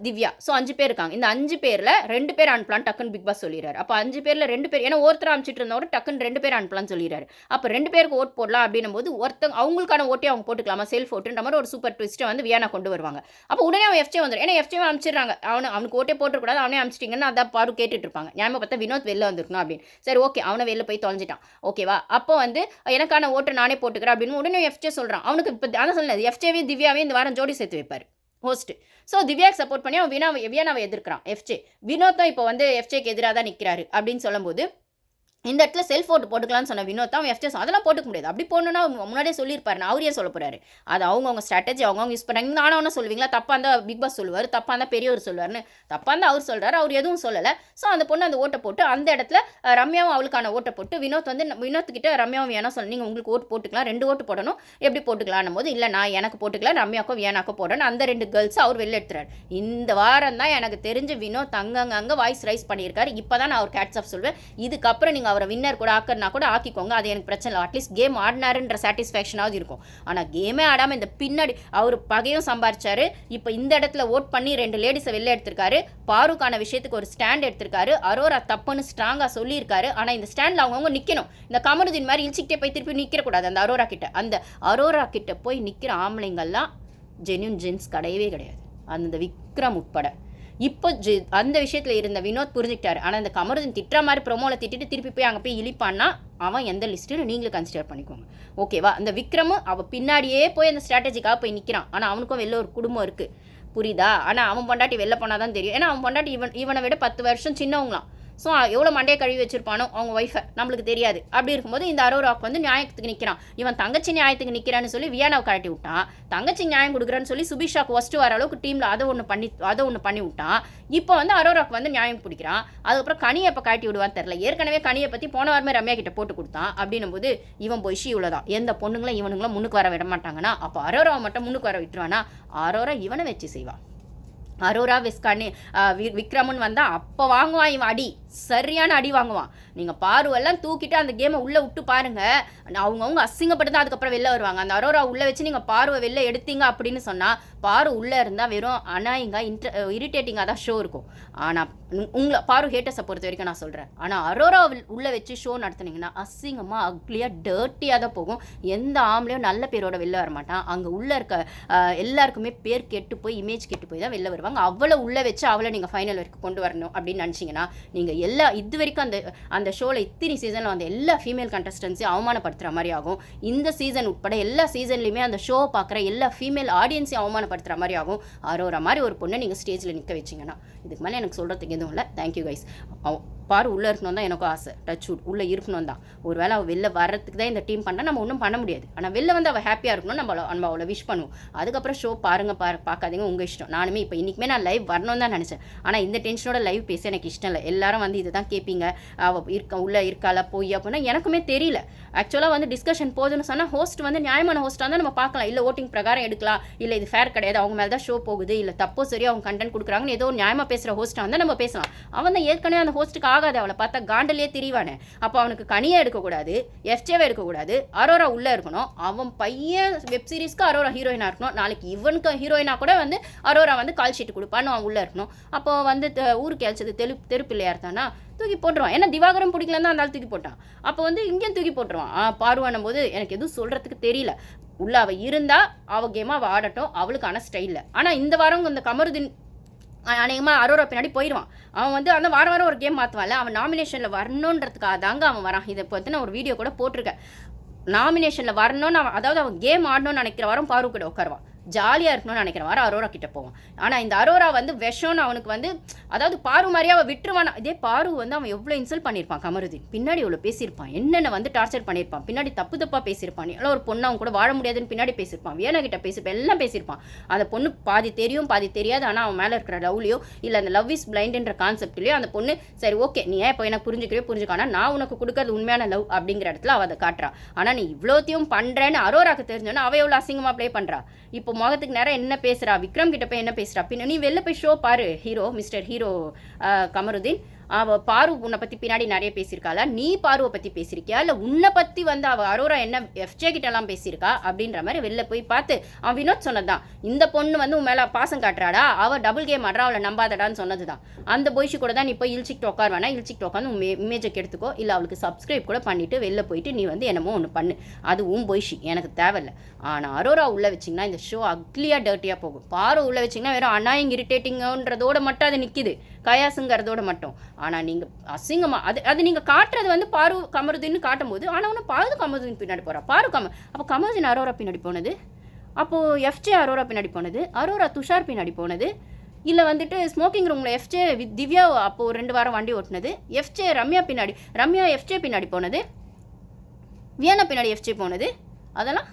திவ்யா. ஸோ 5 பேர் இருக்காங்க. இந்த 5 பேரில் 2 பேர் அனுப்பலான்னு டக்குன்னு பிக் பாஸ் சொல்லிடுறாரு. அப்போ 5 பேர்ல 2 பேர் ஏன்னா ஒருத்தர் அனுப்பிச்சிட்டு இருந்தவரை டக்குன்னு 2 பேர் அனுப்பலாம்னு சொல்லிடுறாரு. அப்போ 2 பேருக்கு ஓட் போடலாம் அப்படின்னும் போது ஒருத்தங்க அவங்களுக்கான ஓட்டே அவங்க போட்டுக்கலாமா செல்ஃப் ஓட்டுன்ற மாதிரி ஒரு சூப்பர் ட்விஸ்ட்டை வந்து வியானா கொண்டு வருவாங்க. அப்போ உடனே அவன் எஃப்ஜே வந்துடும். ஏன்னா எஃப்ஜே அனுப்பிச்சிடுறாங்க. அவனுக்கு ஓட்டே போட்டுக்கூடாது, அவனே அனுப்பிச்சிட்டிங்கன்னு அதான் பாரு கேட்டுட்டு இருப்பாங்க. ஞாபகம் பார்த்தா வினோத் வெளில வந்திருக்கணும் அப்படின்னு. சரி ஓகே அவனை வெளில போய் தொலைஞ்சிட்டான். ஓகேவா? அப்போ வந்து எனக்கான ஓட்டை நானே போட்டுக்கிறேன் அப்படின்னு உடனே எஃப்ஜே சொல்கிறான். அவனுக்கு இப்போ அதான் சொன்னது எஃப்ஜேவையும் திவ்யாவையும் இந்த வாரம் ஜோடி சேர்த்து வைப்பார் ஹோஸ்ட். ஸோ திவ்யாக்கு சப்போர்ட் பண்ணி அவன் வியானாவை எதிர்க்கிறான் எஃப்ஜே. வினோத் தான் இப்போ வந்து எஃப்ஜேக்கு எதிராக தான் நிற்கிறாரு அப்படின்னு சொல்லும்போது இந்த இடத்துல செல்ஃப் ஓட்டு போட்டுக்கலாம்னு சொன்ன வினோத் தான் எஃப்ஜே அதெல்லாம் போட்டுக்க முடியாது. அப்படி போடணும்னா முன்னாடியே சொல்லியிருப்பாரு. நான் அவரே சொல்ல போறாரு. அது அவங்கவுங்க ஸ்ட்ராட்டஜி அவங்கவுங்க யூஸ் பண்ணாங்க. நானும் ஒன்றும் சொல்லுவீங்களா? தப்பா இருந்தால் பிக் பாஸ் சொல்லுவார், தப்பா இருந்தால் பெரியவர் சொல்லுவார்னு. தப்பா இருந்தால் அவர் சொல்றாரு, அவர் எதுவும் சொல்லலை. ஸோ அந்த பொண்ணு அந்த ஓட்டை போட்டு அந்த இடத்துல ரம்யாவும் அவளுக்கான ஓட்டை போட்டு வினோத் கிட்ட ரம்யாவும் வியானா சொல்ல நீங்கள் உங்களுக்கு ஓட்டு போட்டுக்கலாம், 2 ஓட்டு போடணும், எப்படி போட்டுக்கலான்னும் போது இல்லை நான் எனக்கு போட்டுக்கலாம், ரம்யாக்கோ வியானாக்கோ போடணும். அந்த 2 கேர்ள்ஸ் அவர் வெளில எடுத்துறாரு. இந்த வாரம் தான் எனக்கு தெரிஞ்சு வினோத் அங்கங்க வாய்ஸ் ரைஸ் பண்ணியிருக்காரு. இப்போ தான் நான் அவர் கேட்ஸ் ஆஃப் சொல்வேன். இதுக்கப்புறம் நீங்கள் அவரை வின்னர் கூட ஆக்கறனா கூட ஆக்கிக்கோங்க, அது எனக்கு பிரச்சனை இல்லை. அட்லீஸ்ட் கேம் ஆடினாருன்ற சாட்டிஸ்ஃபேக்ஷனாவது இருக்கும். ஆனால் கேமே ஆடாமல் இந்த பின்னாடி அவர் பகையும் சம்பாரிச்சாரு. இப்போ இந்த இடத்துல ஓட் பண்ணி 2 லேடிஸை வெளில எடுத்திருக்காரு. பாருக்கான விஷயத்துக்கு ஒரு ஸ்டாண்ட் எடுத்திருக்காரு. அரோரா தப்புன்னு ஸ்ட்ராங்காக சொல்லியிருக்காரு. ஆனால் இந்த ஸ்டாண்டில் அவங்கவுங்க நிற்கணும். இந்த கமருதீன் மாதிரி இழிச்சிக்கிட்டே போய் திருப்பி நிற்கக்கூடாது. அந்த அரோரா கிட்ட போய் நிற்கிற ஆம்பளைங்கள்லாம் ஜென்யூன் ஜென்ஸ் கிடையவே கிடையாது. அந்த விக்ரம் உட்பட இப்போ அந்த விஷயத்தில் இருந்த வினோத் புரிஞ்சுக்கிட்டாரு. ஆனால் இந்த கமருதீன் திட்டுற மாதிரி ப்ரொமோவில் திட்டிட்டு திருப்பி போய் அங்கே போய் இழிப்பான்னா அவன் எந்த லிஸ்ட்டுன்னு நீங்களும் கன்சிடர் பண்ணிக்கோங்க. ஓகேவா? அந்த விக்ரமும் அவள் பின்னாடியே போய் அந்த ஸ்ட்ராட்டஜிக்காக போய் நிற்கிறான். ஆனால் அவனுக்கும் வெளில ஒரு குடும்பம் இருக்குது, புரியுதா? ஆனால் அவன் பொண்டாட்டி வெளில போனால் தான் தெரியும். ஏன்னா அவன் பொண்டாட்டி இவனை விட 10 வருஷம் சின்னவங்களாம். ஸோ எவ்வளோ மண்டையை கழுவி வச்சிருப்பானோ அவங்க ஒய்ஃபை நம்மளுக்கு தெரியாது. அப்படி இருக்கும்போது இந்த அரோராக்கு வந்து நியாயத்துக்கு நிற்கிறான். இவன் தங்கச்சி நியாயத்துக்கு நிற்கிறான்னு சொல்லி வியானாவை கழட்டி விட்டான். தங்கச்சி நியாயம் கொடுக்குறான்னு சொல்லி சுபிஷாக்கு ஃபஸ்ட்டு வர அளவுக்கு டீமில் அதை ஒன்று பண்ணி விட்டான். இப்போ வந்து அரோராக்கு வந்து நியாயம் பிடிக்கிறான். அதுக்கப்புறம் கனியை இப்போ கழட்டி விடுவான்னு தெரில. ஏற்கனவே கனியை பற்றி போன வாரமே ரம்யா கிட்ட போட்டு கொடுத்தான். அப்படின்னும் போது இவன் பொய்ஷி இவ்வளோதான். எந்த பொண்ணுங்களும் இவனுங்களும் முன்னுக்கு வர விட மாட்டாங்கன்னா அப்போ அரோராவை மட்டும் முன்னுக்கு வர விட்டுருவானா? அரோரா இவனை வச்சு செய்வான். அரோரா விஸ்கானே விக்ரமன் வந்தால் அப்போ வாங்குவான் இவன் அடி, சரியான அடி வாங்குவான். நீங்கள் பாருவெல்லாம் தூக்கிட்டு அந்த கேமை உள்ளே விட்டு பாருங்கள், அவங்கவுங்க அசிங்கப்பட்டு தான் அதுக்கப்புறம் வெளில வருவாங்க. அந்த அரோரா உள்ளே வச்சு நீங்கள் பார்வை வெளில எடுத்தீங்க அப்படின்னு சொன்னால் பாரு உள்ளே இருந்தால் வெறும் அனாயிங்காக இரிட்டேட்டிங்காக தான் ஷோ இருக்கும். ஆனால் உங்களை பாரு ஹேட்டர்ஸை பொறுத்த வரைக்கும் நான் சொல்கிறேன். ஆனால் அரோரா உள்ளே வச்சு ஷோ நடத்துனீங்கன்னா அசிங்கமாக அக்லியாக டர்ட்டியாக தான் போகும். எந்த ஆம்பளையும் நல்ல பேரோட வெளில வர மாட்டான். அங்கே உள்ளே இருக்க எல்லாருக்குமே பேர் கெட்டு போய் இமேஜ் கெட்டு போய் தான் வெளில வருவாங்க. அவளை உள்ளே வச்சு அவளை நீங்கள் ஃபைனல் வரைக்கும் கொண்டு வரணும் அப்படின்னு நினச்சிங்கன்னா நீங்கள் இது வரைக்கும் அந்த ஷோவில் இத்தனை சீசனில் வந்து எல்லா ஃபீமேல் கண்டஸ்டன்ஸையும் அவமானப்படுத்துகிற மாதிரி ஆகும். இந்த சீசன் உட்பட எல்லா சீசன்லையுமே அந்த ஷோ பார்க்குற எல்லா ஃபீமேல் ஆடியன்ஸையும் அவமானப்படுத்துகிற மாதிரி ஆகும். அரோரா மாதிரி ஒரு பொண்ணை நீங்கள் ஸ்டேஜில் நிற்க வச்சிங்கன்னா. இதுக்கு மேலே எனக்கு சொல்கிறதுக்கு எதுவும் இல்லை. Thank you guys. பாரு உள்ளே இருக்கணும் தான் எனக்கும் ஆசை. டச் வுட் உள்ளே இருக்கணும் தான். ஒரு வேளை அவள் வெளில வர்றதுக்கு தான் இந்த டீம் பண்ணால் நம்ம ஒன்றும் பண்ண முடியாது. ஆனால் வெளில வந்து அவள் ஹாப்பியாக இருக்கணும், நம்ம அவளை விஷ் பண்ணுவோம். அதுக்கப்புறம் ஷோ பார்க்காதீங்க, உங்கள் இஷ்டம். நானுமே இப்போ இன்றைக்குமே நான் லைவ் வரணும் தான் நினச்சேன். ஆனால் இந்த டென்ஷனோட லைவ் பேச எனக்கு இஷ்டம் இல்லை. எல்லாரும் வந்து இதை தான் கேட்பீங்க, அவள் உள்ளே இருக்காளா போய் அப்படின்னா எனக்குமே தெரியல. ஆக்சுவலாக வந்து டிஸ்கஷன் போகுதுன்னு சொன்னால் ஹோஸ்ட் வந்து நியாயமான ஹோஸ்ட்டாக தான் நம்ம பார்க்கலாம். இல்லை ஓட்டிங் பிரகாரம் எடுக்கலாம், இல்லை இது ஃபேர் கிடையாது, அவங்க மேலே தான் ஷோ போகுது, இல்லை தப்போ சரி அவங்க கண்டென்ட் கொடுக்குறாங்கன்னு ஏதோ நியாயமாக பேசுகிற ஹோஸ்ட்டாக இருந்தால் நம்ம பேசலாம். அவன் தான் ஏற்கனவே அந்த ஹோஸ்ட்டுக்கு ஆகாது, அவளை பார்த்தா காண்டலே திரிவானே. அப்போ அவனுக்கு கனியை எடுக்கக்கூடாது, எஃப்ஜேவை எடுக்கக்கூடாது, அரோரா உள்ளே இருக்கணும். அவன் பையன் வெப் சீரிஸ்க்கு அரோரா ஹீரோயினாக இருக்கணும். நாளைக்கு இவனுக்கு ஹீரோயினாக கூட வந்து அரோரா வந்து கால் ஷீட் கொடுப்பான்னு அவன் உள்ளே இருக்கணும். அப்போ வந்து ஊருக்கு அழைச்சது தெருப்பிள்ளையா இருந்தானா தூக்கி போட்டுருவான். ஏன்னா திவாகரம் பிடிக்கலன்னு தான் அந்த தூக்கி போட்டான். அப்போ வந்து இங்கேயும் தூக்கி போட்டுருவான். பாருவானும் போது எனக்கு எதுவும் சொல்கிறதுக்கு தெரியல. உள்ள அவள் இருந்தால் அவள் கேமாக அவள் ஆடட்டும், அவளுக்கான ஸ்டைலில். ஆனால் இந்த வாரம் இந்த கமருதீன் அநேகமாக அரோரா பின்னாடி போயிடுவான். அவன் வந்து அந்த வாரம் ஒரு கேம் மாற்றுவான்ல, அவன் நாமினேஷனில் வரணுன்றதுக்காக தாங்க அவன் வரான். இதை பற்றி நான் ஒரு வீடியோ கூட போட்டிருக்கேன். நாமினேஷனில் வரணும்னு அதாவது அவன் கேம் ஆடணும்னு நினைக்கிற வாரம் பாரு கூட உட்காருவான். ஜாலியாக இருக்கணும்னு நினைக்கிற வாரம் அரோரா கிட்டே போவான். ஆனால் இந்த அரோரா வந்து விஷம்னு அவனுக்கு வந்து அதாவது பாரு மாதிரியே அவன் விட்டுருவான். இதே பாரு வந்து அவன் எவ்வளோ இன்சல்ட் பண்ணியிருப்பான் கமருதீன், பின்னாடி எவ்வளோ பேசியிருப்பான், என்னென்ன வந்து டார்ச்சர் பண்ணியிருப்பான், பின்னாடி தப்பாக பேசியிருப்பான், எல்லாம் ஒரு பொண்ணு அவன் கூட வாழ முடியாதுன்னு பின்னாடி பேசியிருப்பான், வியனா கிட்ட பேசியிருப்பான், எல்லாம் பேசியிருப்பான். அந்த பொண்ணு பாதி தெரியும் பாதி தெரியாது. ஆனால் அவன் மேலே இருக்கிற லவ்லையோ இல்லை அந்த லவ் இஸ் பிளைண்டுன்ற கான்செப்ட்லையோ அந்த பொண்ணு சரி ஓகே நீ ஏன் இப்போ எனக்கு புரிஞ்சுக்கானா நான் உனக்கு கொடுக்கறது உண்மையான லவ் அப்படிங்கிற இடத்துல அவள் அதை காட்டுறான். ஆனால் நீ இவ்வளோத்தையும் பண்ணுறேன்னு அரோராக்கு தெரிஞ்சோன்னா அவள் எவ்வளோ அசிங்கமாக ப்ளே பண்ணுறா. இப்போ முகத்துக்கு நேரம் என்ன பேசுகிறா, விக்ரம் கிட்ட போய் என்ன பேசுகிறா, பின்ன நீ வெளில போய் ஷோ பாரு. மிஸ்டர் ஹீரோ கமருதீன் அவள் பாரு உன்னை பற்றி பின்னாடி நிறைய பேசியிருக்காளா, நீ பாருவை பற்றி பேசியிருக்கியா, இல்லை உன்னை பற்றி வந்து அவள் அரோரா என்ன எஃப்ஜே கிட்டலாம் பேசியிருக்கா அப்படின்ற மாதிரி வெளில போய் பார்த்து அவன் வினோத் சொன்னதான். இந்த பொண்ணு வந்து உன் மேலே பாசம் காட்டுறாடா, அவள் டபுள் கேம் ஆடுறா, அவளை நம்பாதடான்னு சொன்னது தான். அந்த பொய்ஷி கூட தான் நீ போய் இழிச்சிக்கிட்டு உட்காருவானா, இழிச்சிக்கிட்டு உட்காந்து உன் இமேஜை எடுத்துக்கோ, இல்லை அவளுக்கு சப்ஸ்கிரைப் கூட பண்ணிவிட்டு வெளில போயிட்டு நீ வந்து என்னமோ ஒன்று பண்ணு. அது உன் பொய்ஷி, எனக்கு தேவையில்லை. ஆனால் அரோரா உள்ளே வச்சிங்கன்னா இந்த ஷோ அக்லியாக டர்ட்டியாக போகும். பாரு உள்ளே வச்சிங்கன்னா வெறும் அனாயிங் இரிட்டேட்டிங்கன்றதோட மட்டும் அது நிற்கிது, கயாசுங்கிறதோட மட்டும். ஆனால் நீங்கள் அசிங்கமாக அது நீங்கள் காட்டுறது வந்து பாரு கமருதீன்னு காட்டும் போது, ஆனால் ஒன்று பாரு கமருதீன் பின்னாடி போகிறா. அப்போ கமருதீன் அரோரா பின்னாடி போனது, அப்போது எஃப்ஜே அரோரா பின்னாடி போனது, அரோரா துஷார் பின்னாடி போனது, இல்லை வந்துட்டு ஸ்மோக்கிங் ரூமில் எஃப்ஜே திவ்யா அப்போது 2 வாரம் வண்டி ஓட்டினது, எஃப்ஜே ரம்யா எஃப்ஜே பின்னாடி போனது, வியனா பின்னாடி எஃப்ஜே போனது. அதெல்லாம்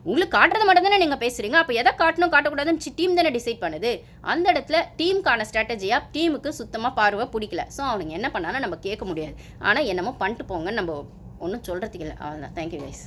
உங்களுக்கு காட்டுறது மட்டும் தானே நீங்கள் பேசுகிறீங்க. அப்போ எதை காட்டணும் காட்டக்கூடாதுன்னு டீம் தானே டிசைட் பண்ணுது. அந்த இடத்துல டீமுக்கான ஸ்ட்ராட்டஜியாக டீமுக்கு சுத்தமாக பார்வை பிடிக்கல. ஸோ அவனுங்க என்ன பண்ணாலும் நம்ம கேட்க முடியாது. ஆனால் என்னமோ பண்ணிட்டு போங்கன்னு நம்ம ஒன்றும் சொல்கிறதுக்கு இல்லை. அவ்வளோதான். Thank you guys.